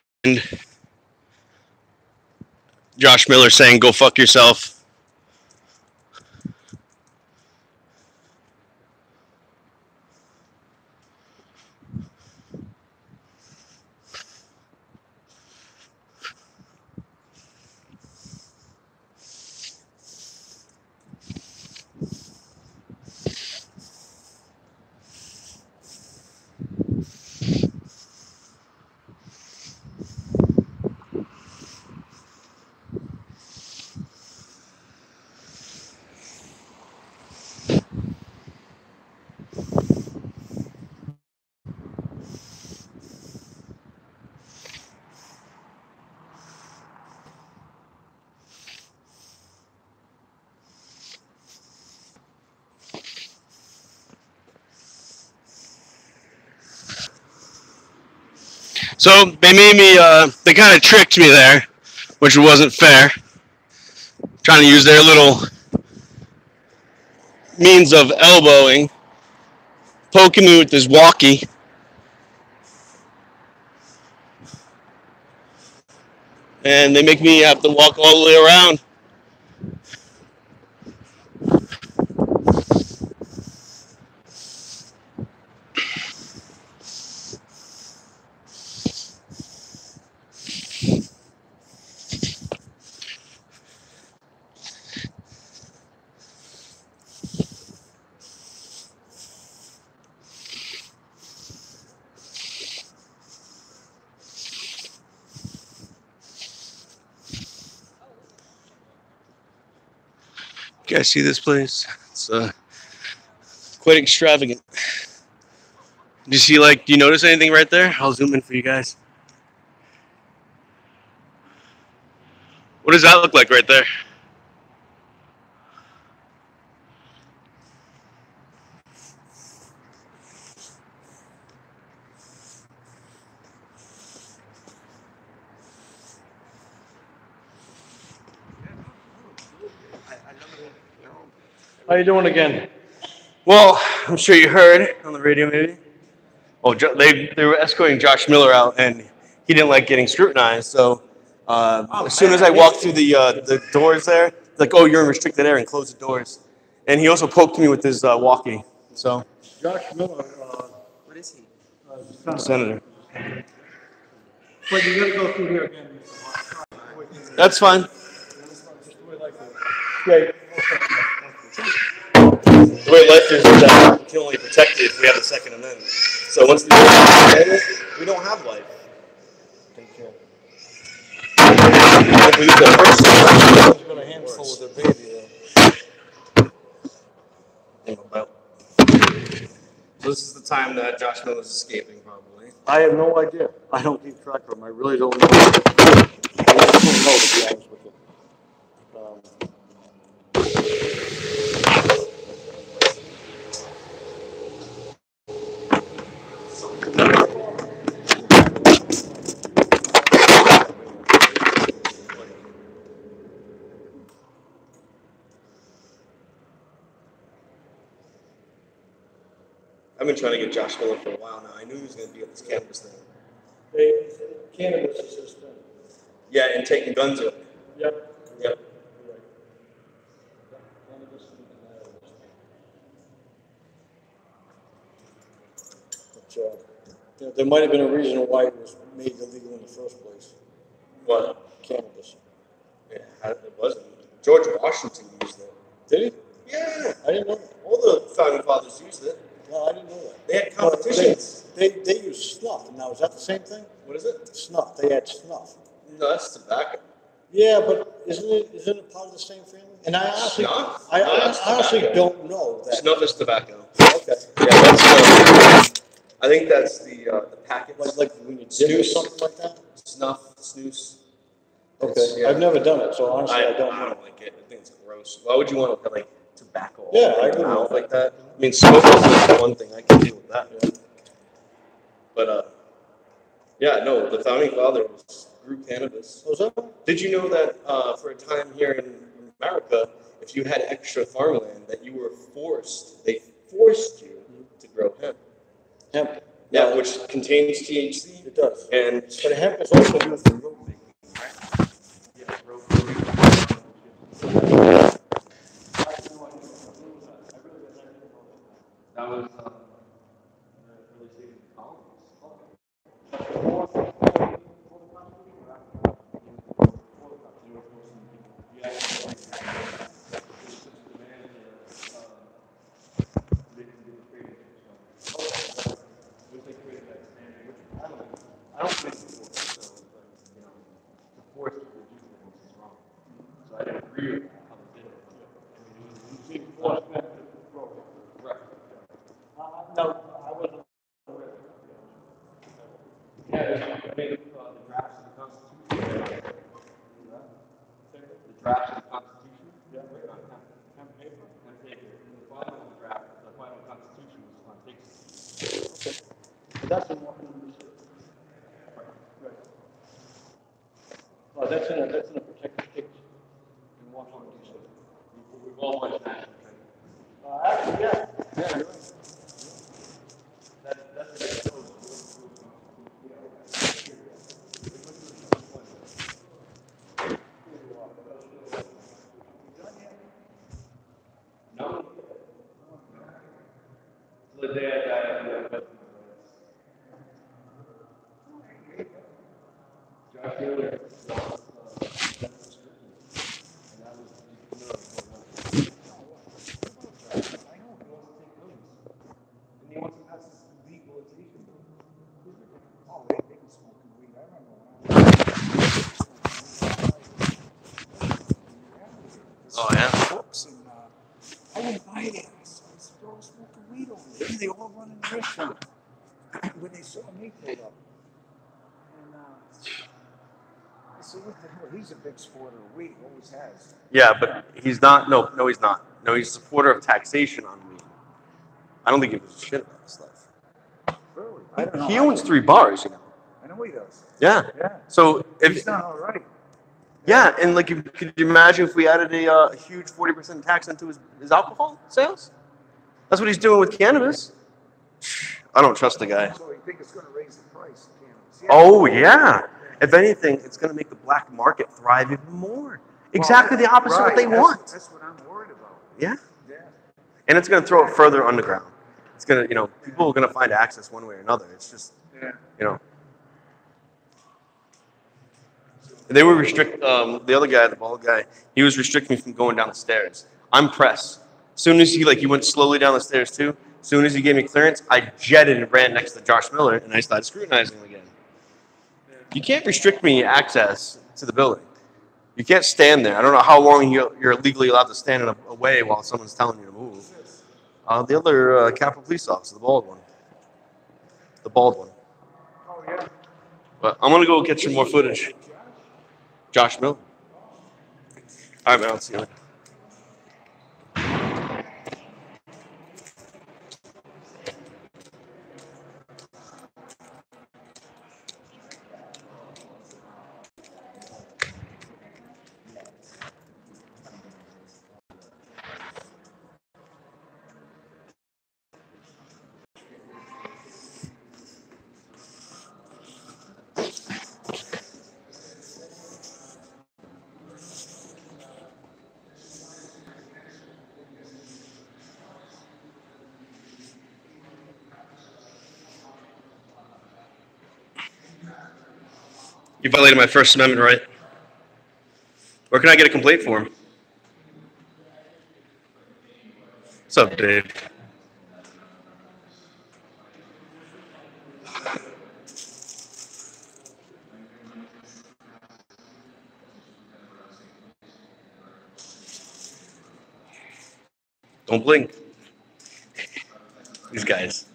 Josh Miller saying, "Go fuck yourself." So they made me, they kind of tricked me there, which wasn't fair. Trying to use their little means of elbowing, poking me with this walkie. And they make me have to walk all the way around. You guys see this place? It's quite extravagant. Do you see, like, do you notice anything right there? I'll zoom in for you guys. What does that look like right there? How you doing again? Well, I'm sure you heard on the radio, maybe. Oh, they were escorting Josh Miller out, and he didn't like getting scrutinized. So as soon as I walked through the doors there, like, "Oh, you're in restricted area," and closed the doors. And he also poked me with his walkie. So Josh Miller, What is he? senator. but you gotta go through here again. That's fine. Great. The way life is that we can only protect it if we have the Second Amendment. So once the we don't have life. Take care. If we use the first Someone's got a handful with their baby there. So this is the time that Josh Miller is escaping, probably. I have no idea. I don't keep track of them. I really don't know. I just don't know, to be honest with you. I've been trying to get Josh Miller for a while now. I knew he was going to be at this cannabis thing. Cannabis is his thing. Yeah, and taking guns away. Yep. Yep. But, there might have been a reason why it was made illegal in the first place. What? Cannabis. Yeah, it wasn't. George Washington used it. Did he? Yeah. I didn't know that. All the founding fathers used it. No, I didn't know that. They had competitions. They use snuff. Now, is that the same thing? What is it? Snuff. They add snuff. No, that's tobacco. Yeah, but isn't it part of the same family? And I honestly, Snuff? I No, that's honestly tobacco. don't know that. Snuff is tobacco. Okay. Yeah, that's I think that's the packets. Like when you dip or Snus. something like that? Snuff, snus. Okay. Yeah. I've never done it, so honestly, I don't I know. don't like it. I think it's gross. Why would you want to put like tobacco all Yeah, over I your agree with mouth that. like that? I mean, smoking is one thing. I can deal with that. Yeah. But yeah, no, the founding fathers grew cannabis. Was that? Did you know that for a time here in America, if you had extra farmland, that you were they forced you to grow hemp. Hemp. Yeah, which contains THC. It does. And But hemp is also used for rope making. yeah, rope making. was in the early stages of college. I don't think it's forced, you know, to force people to do things is wrong. So I didn't agree with how they did it. I mean, it was forced them to grow. Right. No, I wasn't aware of that. Yeah, I made the drafts of the Constitution. The drafts of the Constitution? Yeah. Right on hemp paper. Hemp paper. And the final draft, the final Constitution was on paper. Okay. But that's in Washington, D.C. Right. Well, that's in a protected state in Washington, D.C. We've all went national training. Actually, yeah. Yeah, you're right. That's a good No. So the day I died, Josh Taylor lost and that was and he wants to pass this legalization bill. Oh, they were smoking weed. I remember Oh yeah. Books and I went by there. I saw this girl smoking weed over there. And they all run in the restaurant. When they saw me pull up. And I said, what the hell? He's a big supporter of weed, always has. Yeah, but he's not. No, he's not. No, he's a supporter of taxation on weed. I don't think he gives a shit about this stuff. Really? I don't know. He owns 3 bars, you know. I know he does. Yeah. Yeah. So if He's done all right. yeah, and like, could you imagine if we added a huge 40% tax into his alcohol sales? That's what he's doing with cannabis. I don't trust the guy. So you think it's going to raise the price of cannabis? Yeah. Oh yeah. If anything, it's going to make the black market thrive even more. Exactly the opposite of what they want. That's what I'm worried about. Yeah. Yeah. And it's going to throw it further underground. It's going to, you know, people are going to find access one way or another. It's just, Yeah. you know. They were the other guy, the bald guy, he was restricting me from going down the stairs. I'm pressed. As soon as he went slowly down the stairs too, as soon as he gave me clearance, I jetted and ran next to Josh Miller and I started scrutinizing him again. You can't restrict me access to the building. You can't stand there. I don't know how long you're legally allowed to stand in a way while someone's telling you to move. The other Capitol Police officer, the bald one. The bald one. Oh, yeah. But I'm going to go get some more footage. Josh Miller. All right, man. I'll see you later. You violated my First Amendment right. Where can I get a complaint form? What's up, Dave? Don't blink. These guys.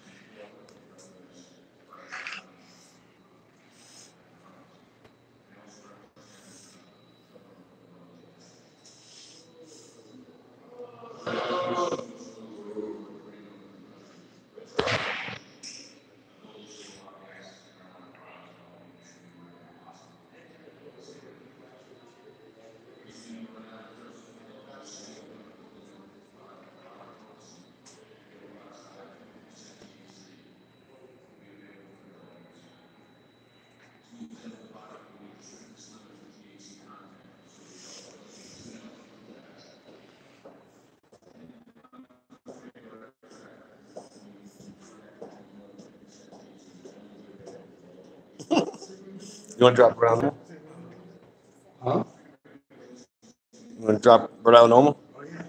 You want to drop around there? Huh? You want to drop around normal? Oh, yeah.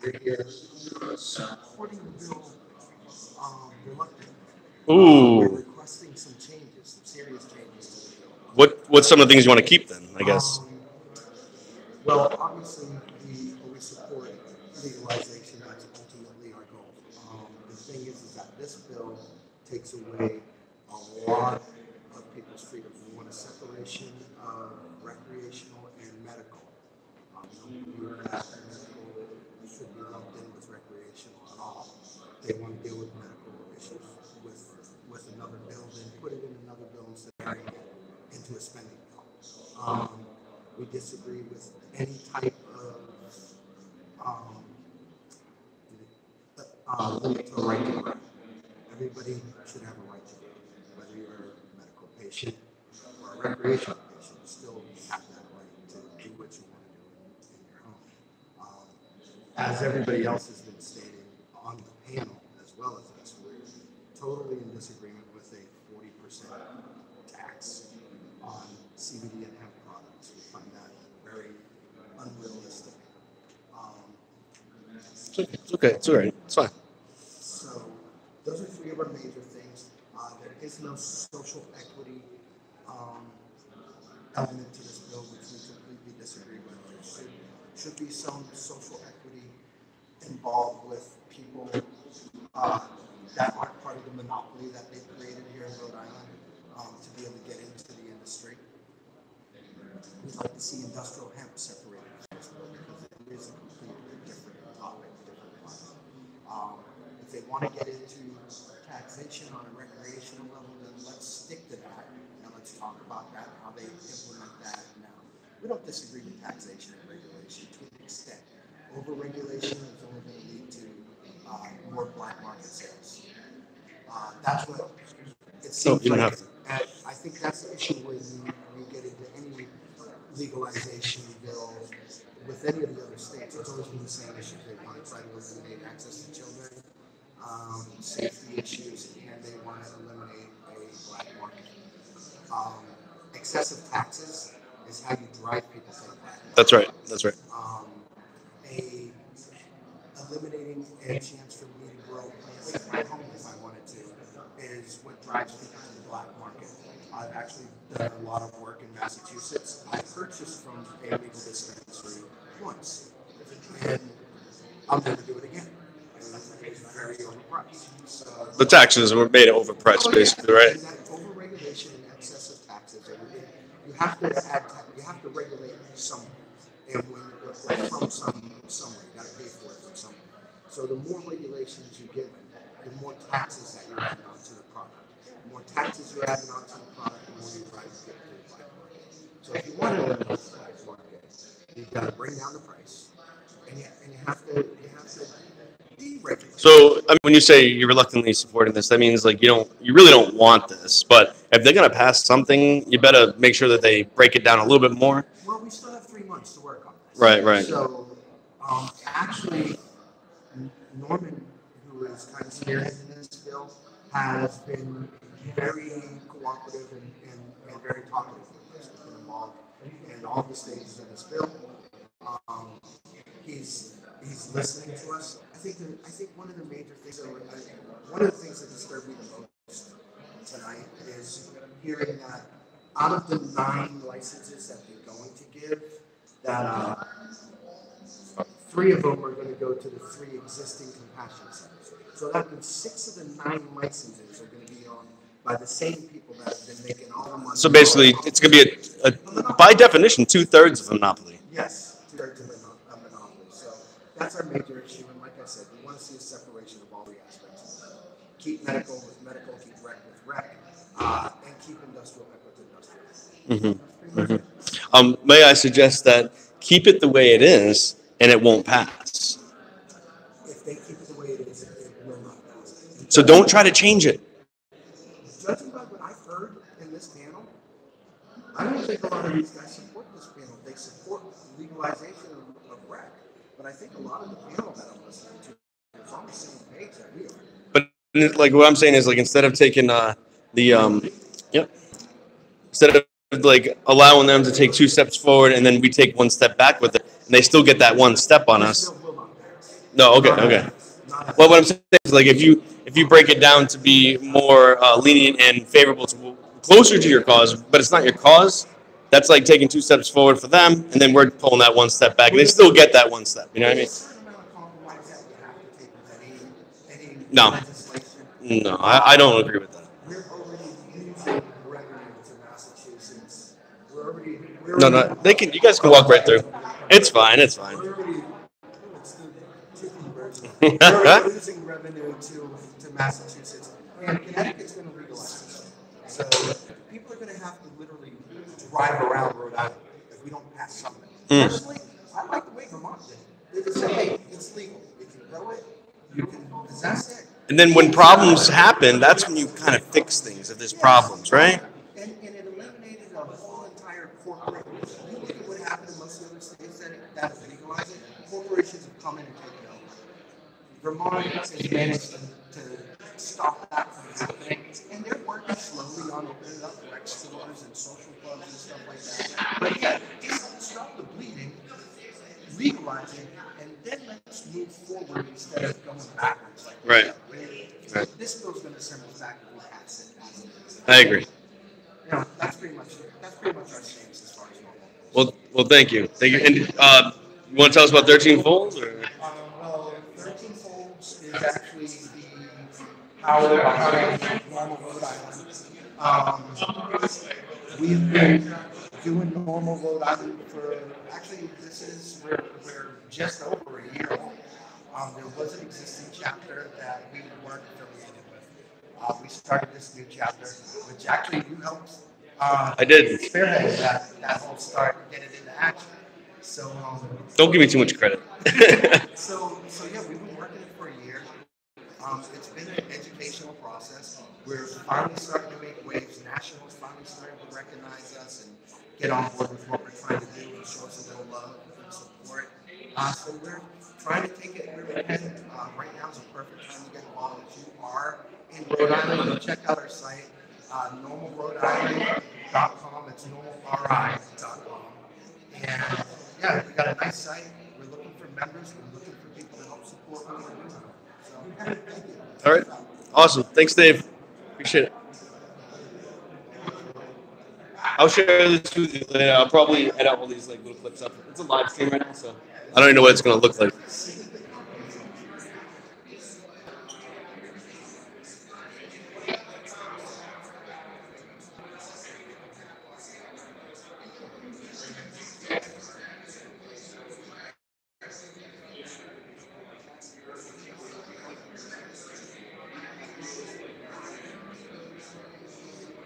They're here supporting the bill reluctantly. Ooh. We're requesting some changes, some serious changes to the bill. What's some of the things you want to keep then, I guess? Well, obviously, we always support legalization. That's ultimately our goal. The thing is that this bill takes away a lot of people's freedom. We want a separation of recreational and medical. We heard that medical should be lumped in with recreational at all. They want to deal with medical issues with another bill, then put it in another bill instead of turning it into a spending bill. We disagree with any type of limit to a right to vote. Everybody should have a right to vote, whether you're a medical patient or a recreational patient. You still have that right to do what you want to do in your home. As everybody else has been stating on the panel, as well as us, we're totally in disagreement with a 40% tax on CBD and hemp products. We find that very unrealistic. It's okay. It's all right. It's fine. So those are three of our major things. There is no social equity element to this bill, which we completely disagree with. There should be some social equity involved with people that aren't part of the monopoly that they've created here in Rhode Island to be able to get into the industry. We'd like to see industrial hemp separated from this bill because it is a completely different topic, different one. If they want to get into taxation on a recreational level, then let's stick to that and let's talk about that, how they implement that now. We don't disagree with taxation and regulation to an extent. Over-regulation is only going to lead to more black market sales. That's what it seems like. And I think that's the issue when you get into any legalization bill with any of the other states. It's always been the same issue. They want to try to eliminate access to children, safety issues, and they want to eliminate a black market. Excessive taxes is how you drive people to the black market. That's right. That's right. Eliminating a chance for me to grow plants at my home if I wanted to is what drives people to the black market. I've actually done a lot of work in Massachusetts. I purchased from a legal dispensary once, and I'll never do it again. It's very overpriced. So, The taxes were made overpriced, basically, right? Overregulation and excessive taxes. You have to regulate somewhere, and from somewhere, you got to pay for it from somewhere. So the more regulations you give, the more taxes that you're adding onto the product. The more taxes you're adding onto the product, the more you drive people to the black market. So if you want to eliminate the black market, you've got to bring down the price, and you have to deregulate. So I mean, when you say you're reluctantly supporting this, that means like you really don't want this. But if they're gonna pass something, you better make sure that they break it down a little bit more. Well, we still have 3 months to work on this. Right. So actually, Norman, who is kind of spearheading this bill, has been very cooperative and very talkative with us. He's been involved in all the stages of this bill. He's listening to us. I think one of the major things, one of the things that disturbed me the most tonight is hearing that out of the 9 licenses that they're going to give, that 3 of them are going to go to the 3 existing compassion centers. So that means 6 of the 9 licenses are going to be owned by the same people that have been making all the money. So basically, it's going to be by definition 2/3 of a monopoly. Yes, 2/3 of a monopoly. So that's our major issue. And like I said, we want to see a separation of all the aspects of it. Keep medical with medical, keep rec with rec, and keep industrial with industrial. May I suggest that keep it the way it is, and it won't pass. If they keep it the way it is, it will not pass. So don't try to change it. Judging by what I've heard in this panel, I don't think a lot of these guys support this panel. They support legalization of rec, but I think a lot of the panel that I'm listening to is on the same page that we are. But like what I'm saying is like instead of taking instead of like allowing them to take 2 steps forward and then we take 1 step back with it, and they still get that 1 step on us. No, okay. Well, what I'm saying is, like, if you break it down to be more lenient and favorable to closer to your cause, but it's not your cause, that's like taking 2 steps forward for them, and then we're pulling that 1 step back, and they still get that 1 step. You know what I mean? No, no, I don't agree with that. We're already losing revenue to Massachusetts. No, they can. You guys can walk right through. It's fine. It's fine. We're already, it's the chicken version. We're already losing revenue to Massachusetts, and Connecticut's going to legalize it. So people are going to have to literally drive around Rhode Island if we don't pass something. Personally, I like the way Vermont did. They just say, hey, it's legal. You can grow it. You can possess it. And then when problems happen, that's when you kind of fix things if there's problems, right? And it eliminated a whole entire corporate. You look at what happened in most of the other states that have legalized it. Corporations have come in and taken over. Vermont has managed to stop that from happening, and they're working slowly on opening up rec stores and social clubs and stuff like that. But yeah, just stop the bleeding, legalize it, and then let's move forward instead of going backwards. Like Right. This bill's going to send us back if we pass it. I agree. You know, that's pretty much our stance as far as normal. Well, thank you. And you want to tell us about 13 Folds? Or? Well, 13 Folds is actually the power behind Normal Rhode Island. We've been doing Normal Rhode Island for, actually, we're just over a year old. There was an existing chapter that we weren't affiliated with. We started this new chapter, which actually you helped. I did. Spearhead that whole start, get it into action. So don't give me too much credit. so yeah, we've been working it for a year. It's been an educational process. We're finally starting to make waves. Nationals finally starting to recognize us and get on board with what we're trying to do and show us a little love and support. So we're trying to take it where we can. Right now is a perfect time to get involved. If you are in Rhode Island, go check out our site, normalrhodeisland.com. It's normalri.com. And yeah, we got a nice site. We're looking for members. We're looking for people to help support what we're doing. So, thank you. All right. Awesome. Thanks, Dave. Appreciate it. I'll share this with you later. I'll probably edit all these like little clips up. It's a live stream right now, so I don't even know what it's going to look like.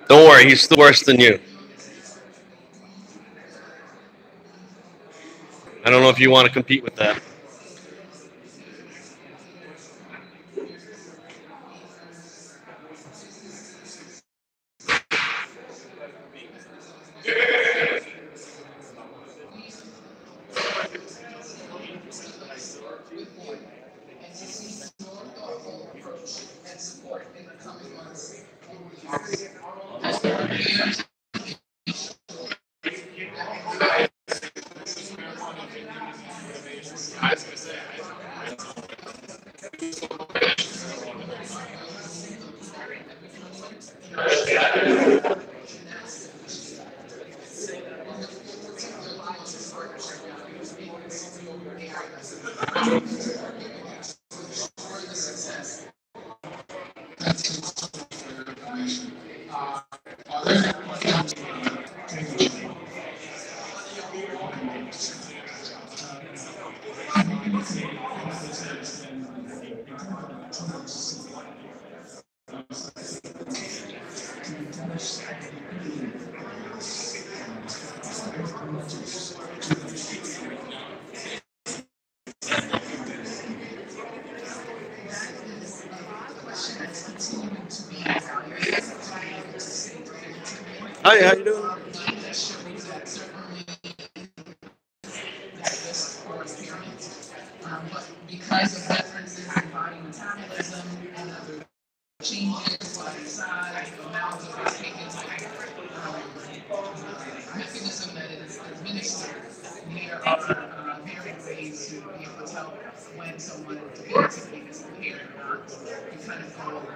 Don't worry, he's still worse than you. I don't know if you want to compete with that. Hi, how you doing? Because of differences in body metabolism and other changes like size, the mouth is taken like when someone is debating something is impaired or not, you kind of go over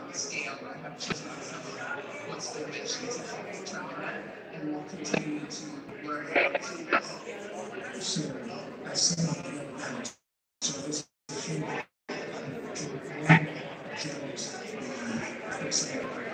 the scale. I have chosen some of that. What's the mention to determine that, and we'll continue to work out to that. So that's something that we've done. So this is a huge That's an example of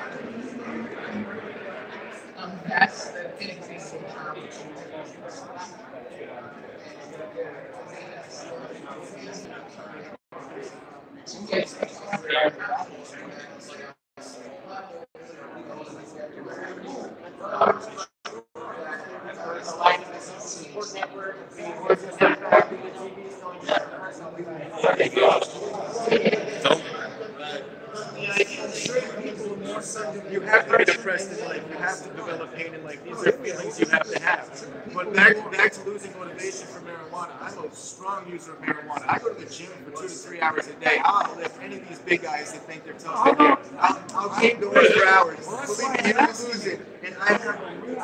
You have to be depressed in life. You have to develop pain in life. These are feelings you have to have. But back to losing motivation for marijuana. I'm a strong user of marijuana. I go to the gym for 2 to 3 hours a day. I'll lift any of these big guys that think they're tough. I'll keep going for hours. Believe me, you lose it. And I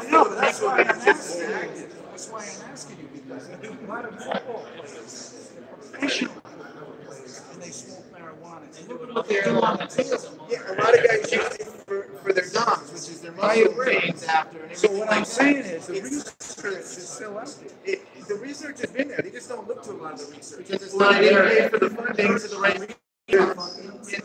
know that's why I'm asking you. That's why I'm asking you, because a lot of football players, professional football players, and they smoke marijuana. And look what they're doing on the field. Yeah, a lot of guys use it for their DOMs, which is their muscle brains after. And so what I'm saying is the research is still out there. The research has been there. They just don't look to a lot of the research. Because it's not paid for the funding to the right research.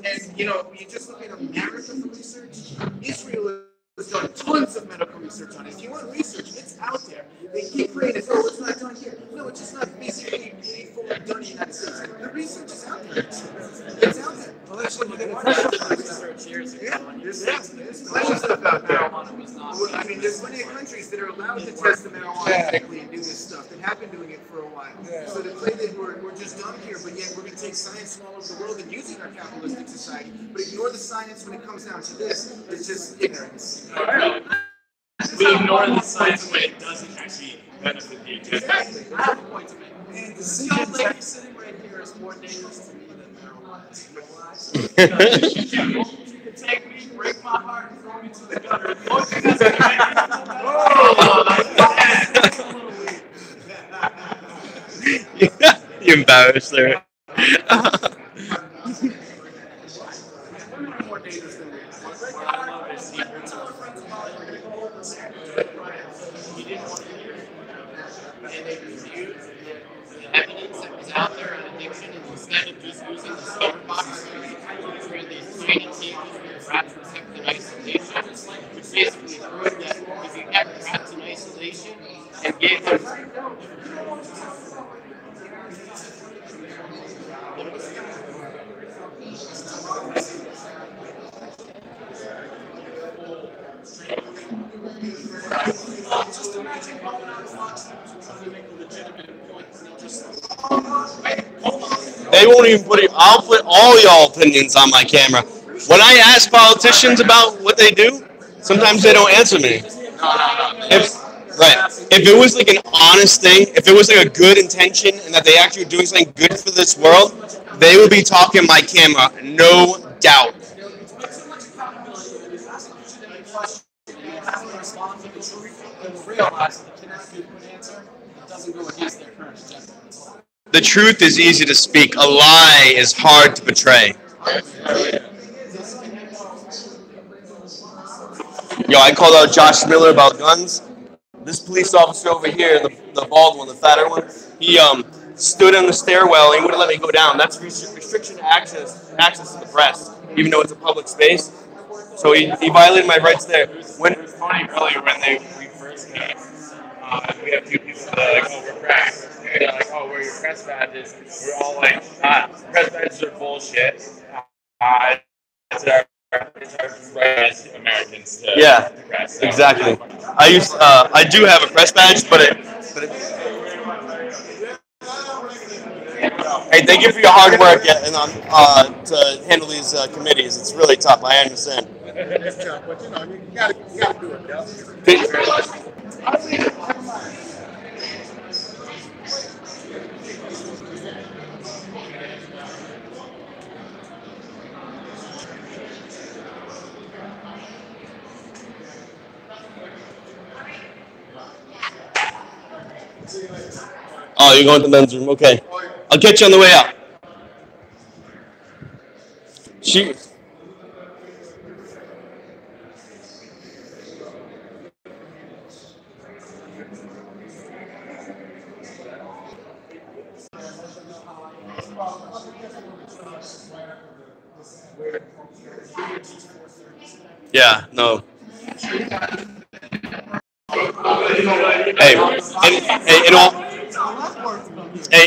And you know, you just look at America for research. Israel has done tons of medical research on it. If you want research, it's out there. They keep creating, oh, it's not done here. No, it's just not physically paid for and done in the United States. The research is out there. It's out there. Well, that's what you get research years ago. Yeah, there's plenty of stuff out there. I mean, there's plenty of countries that are allowed to test the marijuana medically and do this stuff that have been doing it for a while. So to play that we're just done here, but yet we're going to take science from all over the world and use it in our capitalistic society, but ignore the science when it comes down to this. It's just ignorance. We ignore the science when it doesn't actually benefit the agenda. Exactly. I have a point to make. And this young lady sitting right here is more dangerous to me than marijuana. She could take me, break my heart, and throw me to the gutter. You embarrassed there. Women are more dangerous than men. You didn't want to hear it. And they refused the evidence that was out there on addiction, and instead of just using the sober box, where these tiny cages were wrapped and kept in isolation, which basically proved that if you kept trapped in isolation and gave them just imagine going on Fox News trying to make a legitimate point. They won't even put it. I'll put all y'all opinions on my camera. When I ask politicians about what they do, sometimes they don't answer me. If it was like an honest thing, if it was like a good intention and that they actually were doing something good for this world, they would be talking my camera, no doubt. The truth is easy to speak. A lie is hard to portray. Yo, I called out Josh Miller about guns. This police officer over here, the bald one, the fatter one, he stood in the stairwell and he wouldn't let me go down. That's restriction to access to the press, even though it's a public space. So he violated my rights there. It was funny earlier when we first came. We have two people that are like, oh, we're press. And they're like, oh, where are your press badges? We're all like, press badges are bullshit. It's our right as Americans to press. So, exactly. I do have a press badge, but it. Hey, thank you for your hard work and to handle these committees. It's really tough. I understand. It's tough, but you know, you gotta do it, Bill. Thank you very much. Oh, you're going to the men's room. Okay. I'll catch you on the way out. She. Yeah, no. Hey,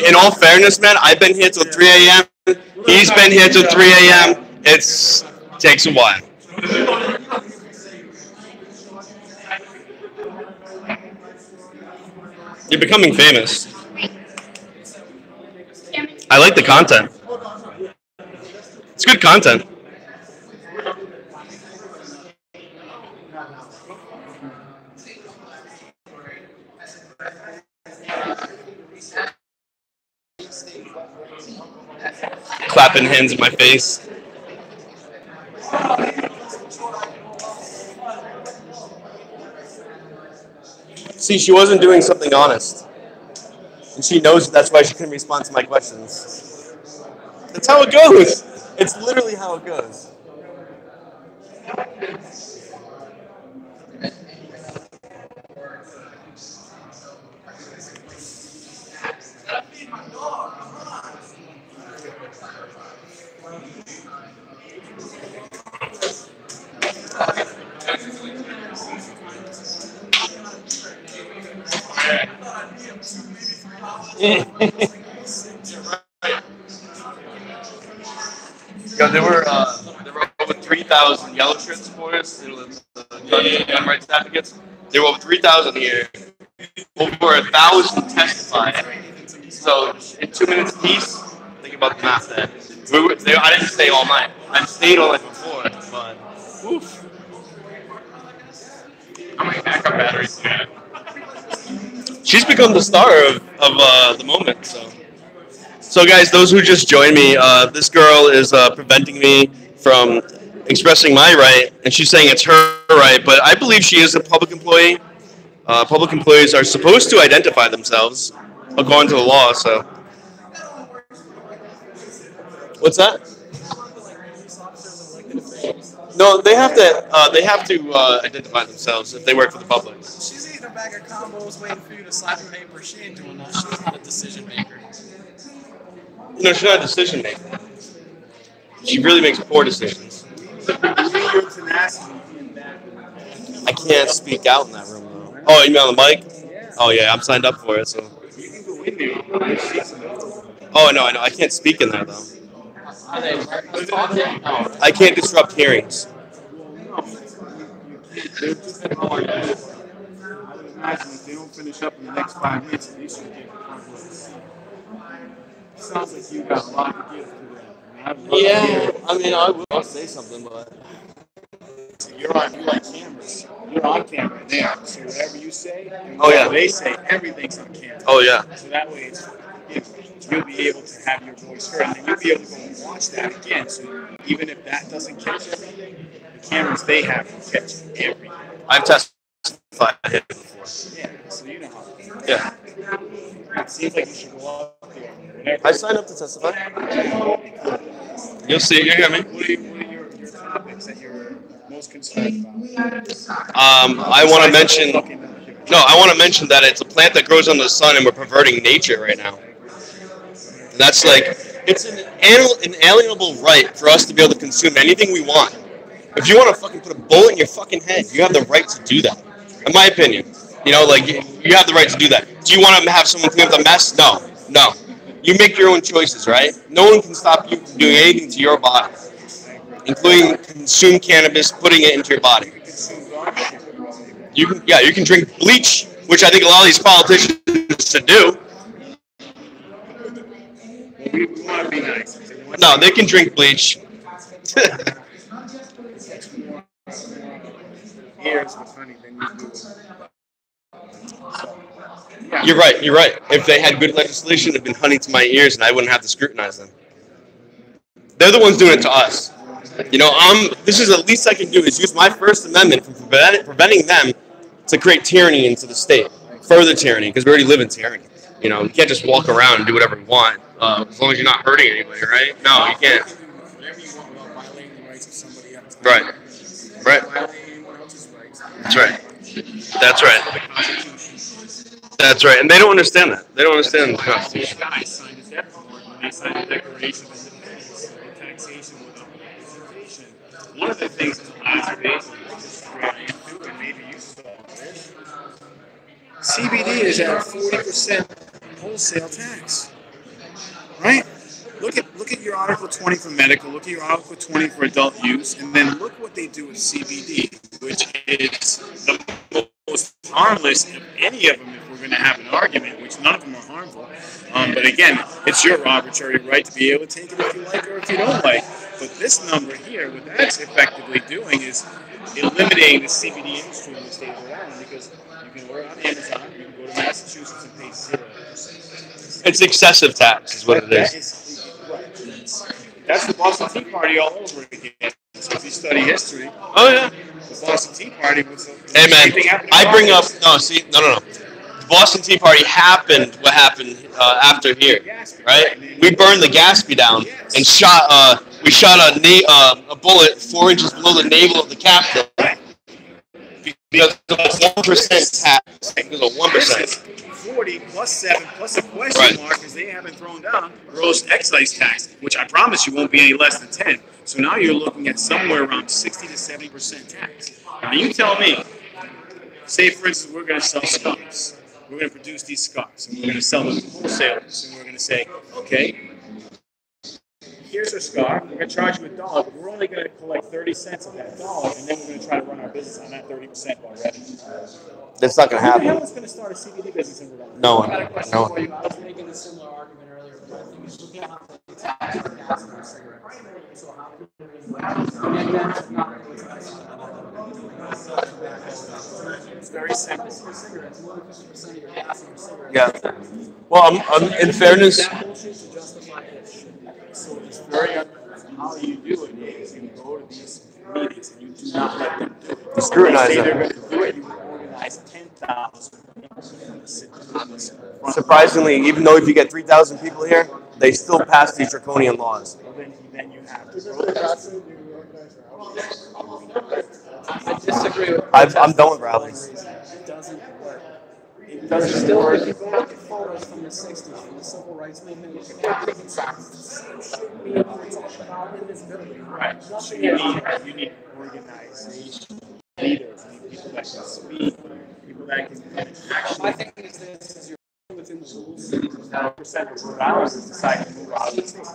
in all fairness, man, I've been here till 3 a.m. He's been here till 3 a.m. Takes a while. You're becoming famous. I like the content. It's good content. Clapping hands in my face. See, she wasn't doing something honest. And she knows that's why she couldn't respond to my questions. That's how it goes. It's literally how it goes. Yo, there were over 3,000 yellow shirt supporters. There was gun rights advocates. There were over 3,000 here. Over 1,000 testified. So in 2 minutes apiece, think about the math there. I didn't stay all night. I stayed all night before, but oof. How many backup batteries do you have? She's become the star of the moment. So guys, those who just joined me, this girl is preventing me from expressing my right, and she's saying it's her right, but I believe she is a public employee. Public employees are supposed to identify themselves according to the law, so. What's that? No, they have to identify themselves if they work for the public. She's eating a bag of combos waiting for you to slap her paper. She ain't doing that. She's not a decision maker. No, she's not a decision maker. She really makes poor decisions. I can't speak out in that room, though. Oh, you mean on the mic? Oh, yeah, I'm signed up for it, so. Oh, no, I know. I can't speak in there, though. I can't disrupt hearings. They're just I would imagine if they don't finish up in the next 5 minutes, at least you get the front of the seat. Sounds like you got a lot to give to them. Yeah, I mean, I'll say something, but. You're on cameras. You're on camera there. So whatever you say, and Oh, yeah. they say, everything's on camera. Oh, yeah. So that way, you'll be able to have your voice heard, and then you'll be able to go and watch that again. So even if that doesn't catch everything, the cameras they have will catch everything. I've testified here before. Yeah, so you know how it goes. Yeah. It seems like you should go up there. Whatever. I signed up to testify. You'll see. You hear me? What are your topics that you're most concerned about? I want to mention. No, I want to mention that it's a plant that grows under the sun, and we're perverting nature right now. And that's like, it's an inalienable right for us to be able to consume anything we want. If you want to fucking put a bullet in your fucking head, you have the right to do that. In my opinion, you know, like you have the right to do that. Do you want to have someone clean up the mess? No. You make your own choices, right? No one can stop you from doing anything to your body, including consume cannabis, putting it into your body. You can drink bleach, which I think a lot of these politicians should do. We want to be nice. No, they can drink bleach. Ears with honey than you do. You're right. If they had good legislation, it'd been honey to my ears, and I wouldn't have to scrutinize them. They're the ones doing it to us. You know, this is the least I can do is use my First Amendment from preventing them to create tyranny into the state, further tyranny, because we already live in tyranny. You know, we can't just walk around and do whatever we want as long as you're not hurting anybody, right? No, you can't. Whatever you want without violating the rights of somebody else. Right. Right. Violating anyone else's rights. That's right. That's right. That's right. And they don't understand that. They don't understand the These Constitution. guys signed a debt warrant when they signed the Declaration of Independence, the taxation without representation. One of the things in the last page, and maybe you saw this, CBD is at a 40% wholesale tax. Right? Look at your Article 20 for medical, look at your Article 20 for adult use, and then look what they do with CBD, which is the most harmless of any of them if we're going to have an argument, which none of them are harmful. But again, it's your arbitrary right to be able to take it if you like or if you don't like. But this number here, what that's effectively doing is eliminating the CBD industry in the state of Rhode Island, because you can order on Amazon, you can go to Massachusetts and pay 0%. It's excessive tax, is what it is. That's the Boston Tea Party all over again. So if you study history, Oh yeah. the Boston Tea Party was the Hey same thing man, happened in I bring up Boston. no. The Boston Tea Party happened. What happened after here, right? We burned the Gatsby down and shot. We shot a bullet 4 inches below the navel of the captain because of a 1% tax. Because of 1%. 40 plus 7 plus a question mark, because they haven't thrown down gross excise tax, which I promise you won't be any less than 10. So now you're looking at somewhere around 60 to 70% tax. Now you tell me, say for instance, we're going to sell scarves. We're going to produce these scarves, and we're going to sell them to wholesalers, and we're going to say, okay, here's a scarf, we're going to charge you $1, but we're only going to collect 30 cents of that $1, and then we're going to try to run our business on that 30% of our revenue. That's not going to Who the hell happen. is going to start a CBD business in Rhode Island? No I got a one. question No for one. you. I was making a similar argument earlier, but I think it's looking at the tax on gas and cigarettes. So how do we and then not really It's very simple. cigarettes, more than 50% of your gas and your cigarettes. Yeah. Well, in fairness, That bullshit to justify this shit. So it's very how you do it is you go to these meetings and you do not let them do it. You scrutinize They say they're them. going to do it, you organize 10,000 people to sit in front. Surprisingly, even though if you get 3,000 people here, they still pass these draconian laws. Well, then you have to. I disagree with I'm done with rallies. It doesn't work. It There's doesn't still, work. if you go look at photos from the 60s, from the civil rights movement, look at everything. It's the same shit we talk about invisibility. Right. So Nothing you else. need organization, leaders, you need people that can speak, people that can actually. My thing is this: is you're within the rules. 1% of Rhode Island is deciding to move out of the state.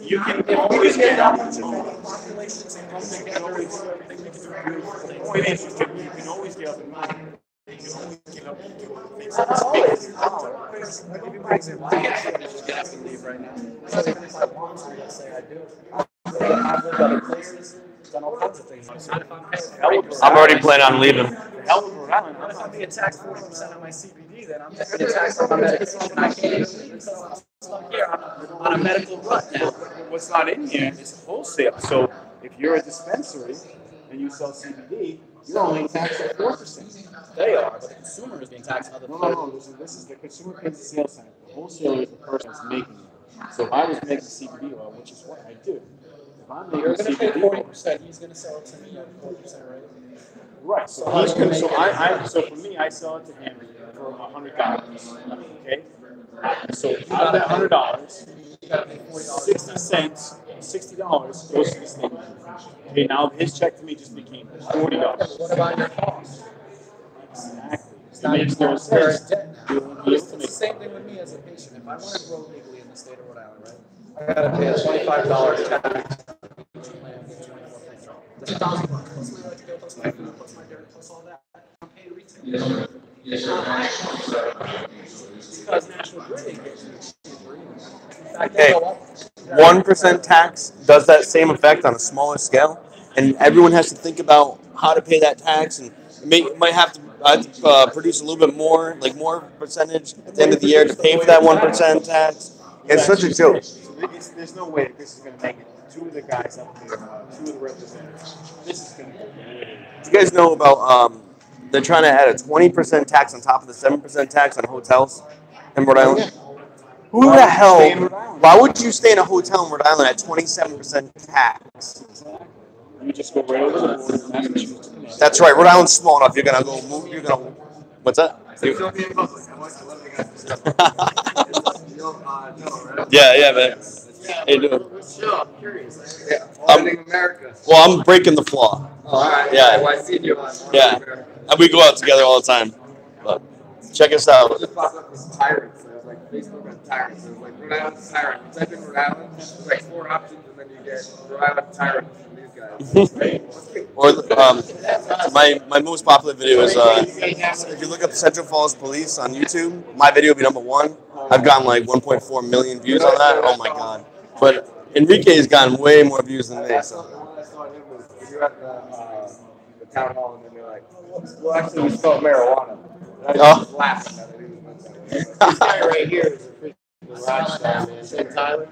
You can always get that much of populations and come together and do everything we can do. The point is, you can always get up and move. You can always get up and do things. I'll give you my example. I can't just get up and leave right now. So even if I want to, let's say I do. I've lived other places, done all kinds of things. I'm already planning on leaving. The hell of Rhode Island. If I'm being taxed 40% on my CBD, then I'm just being taxed on my medication. I can't even leave until I'm stuck here on a medical rut now. What's not in here is wholesale. So if you're a dispensary and you sell CBD, you're only taxed at 4%. They are, but the consumer is being taxed another No. This is the consumer pays the sales tax. The wholesaler is the person that's making it. So if I was making CBD oil, which is what I do, if I'm making You're going to pay CBD oil, 40%. He's going to sell it to me at 40%, right? right? So how he's you gonna, make so it? so for me, I sell it to him for $100. Okay. So out of that $100, You got to pay $40. 60 cents, $60 goes to the state. Okay, now his check to me just became $40. What about your cost? Exactly. It's It not makes no you're in sense. debt now. You won't be able It's to the make same thing with me as a patient. If I want to grow legally in the state of Rhode Island, right? I got to pay a $25 tax. Each plan gets 24%. That's $1,000 plus my electric bill, plus my food, plus my dirt, plus all that. I'm paying retail. It's not high. It's because National Grid ain't getting it cheaper either. In fact, they Hey, go up. 1% tax does that same effect on a smaller scale, and everyone has to think about how to pay that tax, and might have to produce a little bit more, like more percentage at the end of the year to pay for that 1% tax. It's such a joke. So there's no way that this is going to make it. Two of the guys up there, two of the representatives. This is going to be. Do you guys know about they're trying to add a 20% tax on top of the 7% tax on hotels in Rhode Island? Who the hell? Why would you stay in a hotel in Rhode Island at 27% tax? You just go right over the border to Massachusetts. That's right. Rhode Island's small enough. You're gonna go move. You're gonna. What's that? Yeah, man. Hey, dude. I'm curious. America. Well, I'm breaking the flaw. All right. Yeah. I see you on. Yeah. And we go out together all the time. But check us out. Just popped up as tyrants. So it was like Facebook on tyrants. It was like Rhode Island tyrant. You type in Rhode Island, there's like 4 options, and then you get Rhode Island tyrant from these guys. Or my most popular video is if you look up Central Falls Police on YouTube, my video will be number 1. I've gotten like 1.4 million views on that. Oh my god! But Enrique's gotten way more views than me. So. I saw him was you're at the town hall, and then they're like, well, actually, we smelled marijuana. And I just laughed at it. This guy right here is a freaking rock star, man. Ben Tyler.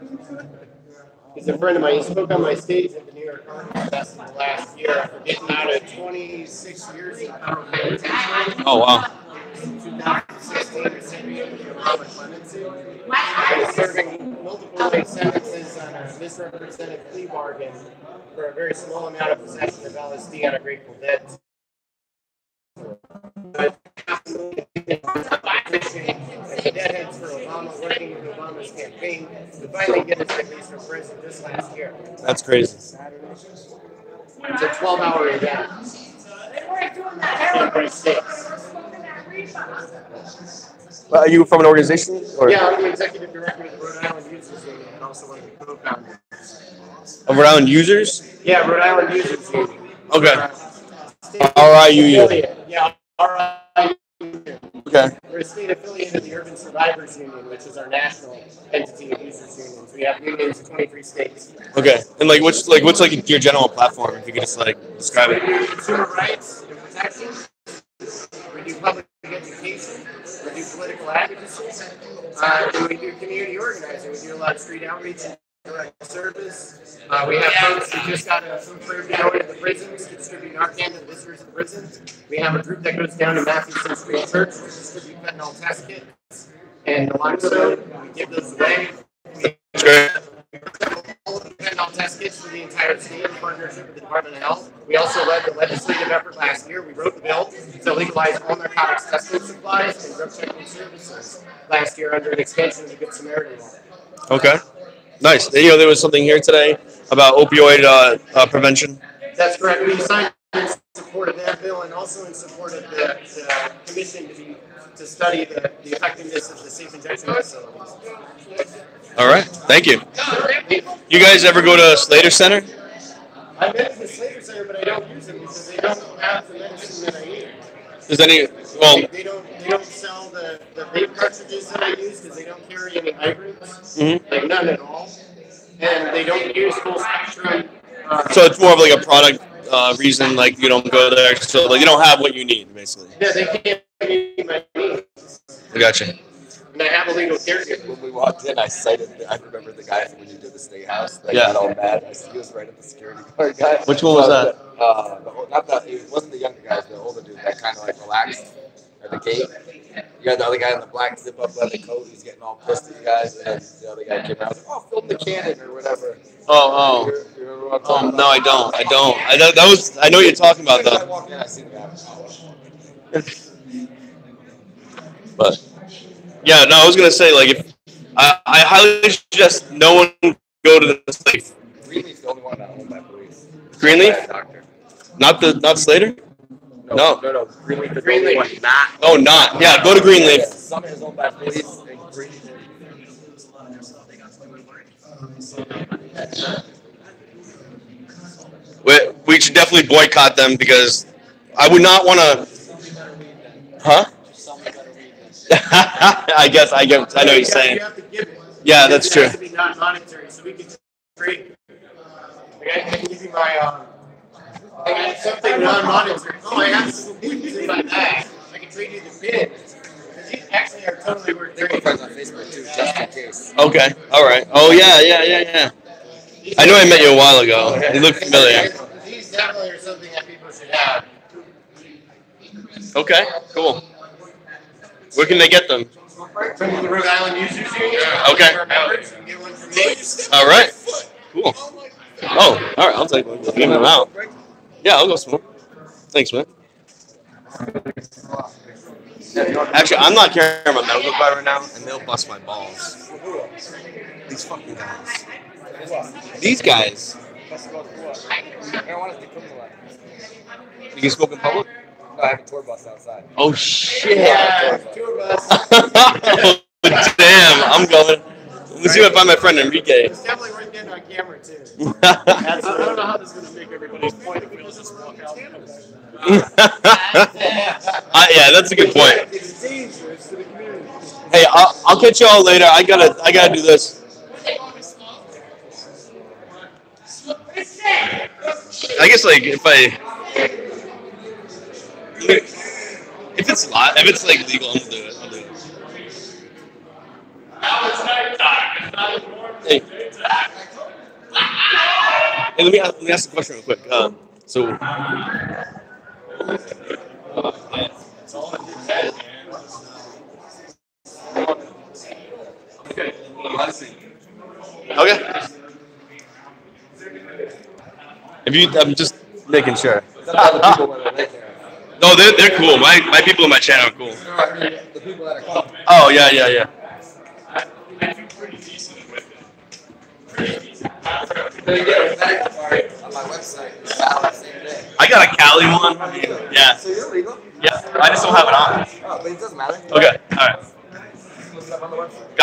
He's a friend of mine. He spoke on my stage at the New York Comedy Festival last year after getting out of 26 years in federal penitentiary. Oh wow. In 2016, recipient of the Obama clemency. And serving multiple life sentences on a misrepresented plea bargain for a very small amount of possession of LSD on a Grateful Dead. The deadheads for Obama, working with Obama's campaign to finally get his release from prison this last year. That's crazy. It's a 12-hour event. Are you from an organization? Or? Yeah, I'm the executive director of the Rhode Island Users Union and also one of the co-founders. Of Rhode Island Users? Yeah, Rhode Island Users Union. Okay. RIUU. Yeah, RIUU. Okay. We're a state affiliate of the Urban Survivors Union, which is our national entity of users unions. We have unions in 23 states. Okay. And what's your general platform? If you could just describe it. We do consumer rights and protection. We do public education. We do political advocacy. And we do community organizing. We do a lot of street outreach and direct service. We have folks who just got approved to go into the prisons to distribute Narcan to the visitors in prisons. We have a group that goes down to Mathewson Street Church to distribute fentanyl test kits and naloxone. We give those away. We all of the fentanyl test kits for the entire state in partnership with the Department of Health. We also led the legislative effort last year. We wrote the bill to legalize all narcotics testing supplies and drug checking services last year under an extension of the Good Samaritan law. Okay. Nice. There was something here today about opioid prevention. That's correct. We signed in support of that bill and also in support of the commission to study the effectiveness of the safe injection facilities. All right. Thank you. You guys ever go to Slater Center? I've been to the Slater Center, but I don't use them because they don't have the medicine that I need. Is any They don't sell the vape cartridges that I use because they don't carry any hybrids, like none at all, and they don't use full spectrum. So it's more of a product reason, you don't go there, so you don't have what you need, basically. Yeah, they can't meet my needs. I gotcha. And I have a legal caregiver. When we walked in, I remember the guy from when you did the state house that Yeah. got all mad. He was right at the security guard guy. Which one was that? It wasn't the younger guy, the older dude that kind of relaxed at the gate. You got the other guy in the black zip-up leather coat. He's getting all pissed at you guys, and the other guy came around and was like, "Oh, film the cannon or whatever." Oh. You remember what I'm talking about? No, I don't. I know what you're talking about, I though. walked in, I seen that. But yeah, no, I was gonna say if I highly suggest no one go to the Slater. Greenleaf's the only one that owned that police. Greenleaf? Doctor. Not Slater? No. Greenleaf is the only one not. Oh, not. Yeah, go to Greenleaf. Summit is owned by police, and Greenleaf. We should definitely boycott them because I would not want to. Huh? I guess. I know what you're saying. You have to give it. Yeah, that's true. It has to be non-monetary, so we can trade. I can give you my. I got something non-monetary. Oh, I have some things in my bag. I can trade you the pin. These actually are totally worth trading. Friends on Facebook too, just in case. Okay. All right. Oh yeah. I know I met you a while ago. You look familiar. These definitely are something that people should have. Okay. Cool. Where can they get them? From the Rhode Island Users Union. Okay. For members, you can get one from me. All right. Cool. Oh, all right. I'll take one. Give them out. Yeah, I'll go smoke. Thanks, man. Actually, I'm not carrying my medical card right now, and they'll bust my balls. These fucking guys. These guys. You can smoke in public? No, I have a tour bus outside. Oh shit! Yeah, tour bus. Oh, damn, I'm going. Let's see if I find my friend Enrique. It's definitely worth getting on camera too. I don't know how this is going to make everybody's point if we all just walk out. Yeah, that's a good point. It's dangerous to the community. Hey, I'll catch y'all later. I gotta do this. I guess like if it's like legal, I'm gonna do it. I'll do it. Hey. Hey, let me ask a question real quick. Okay. I'm just making sure. No, they're cool. My people in my channel are cool. The people that are coming. Oh yeah. On my website, it's valid the same day. I got a Cali one. Yeah. So you're legal? Yeah. I just don't have it on. Oh, but it doesn't matter. Okay. All right. Look it up on the website.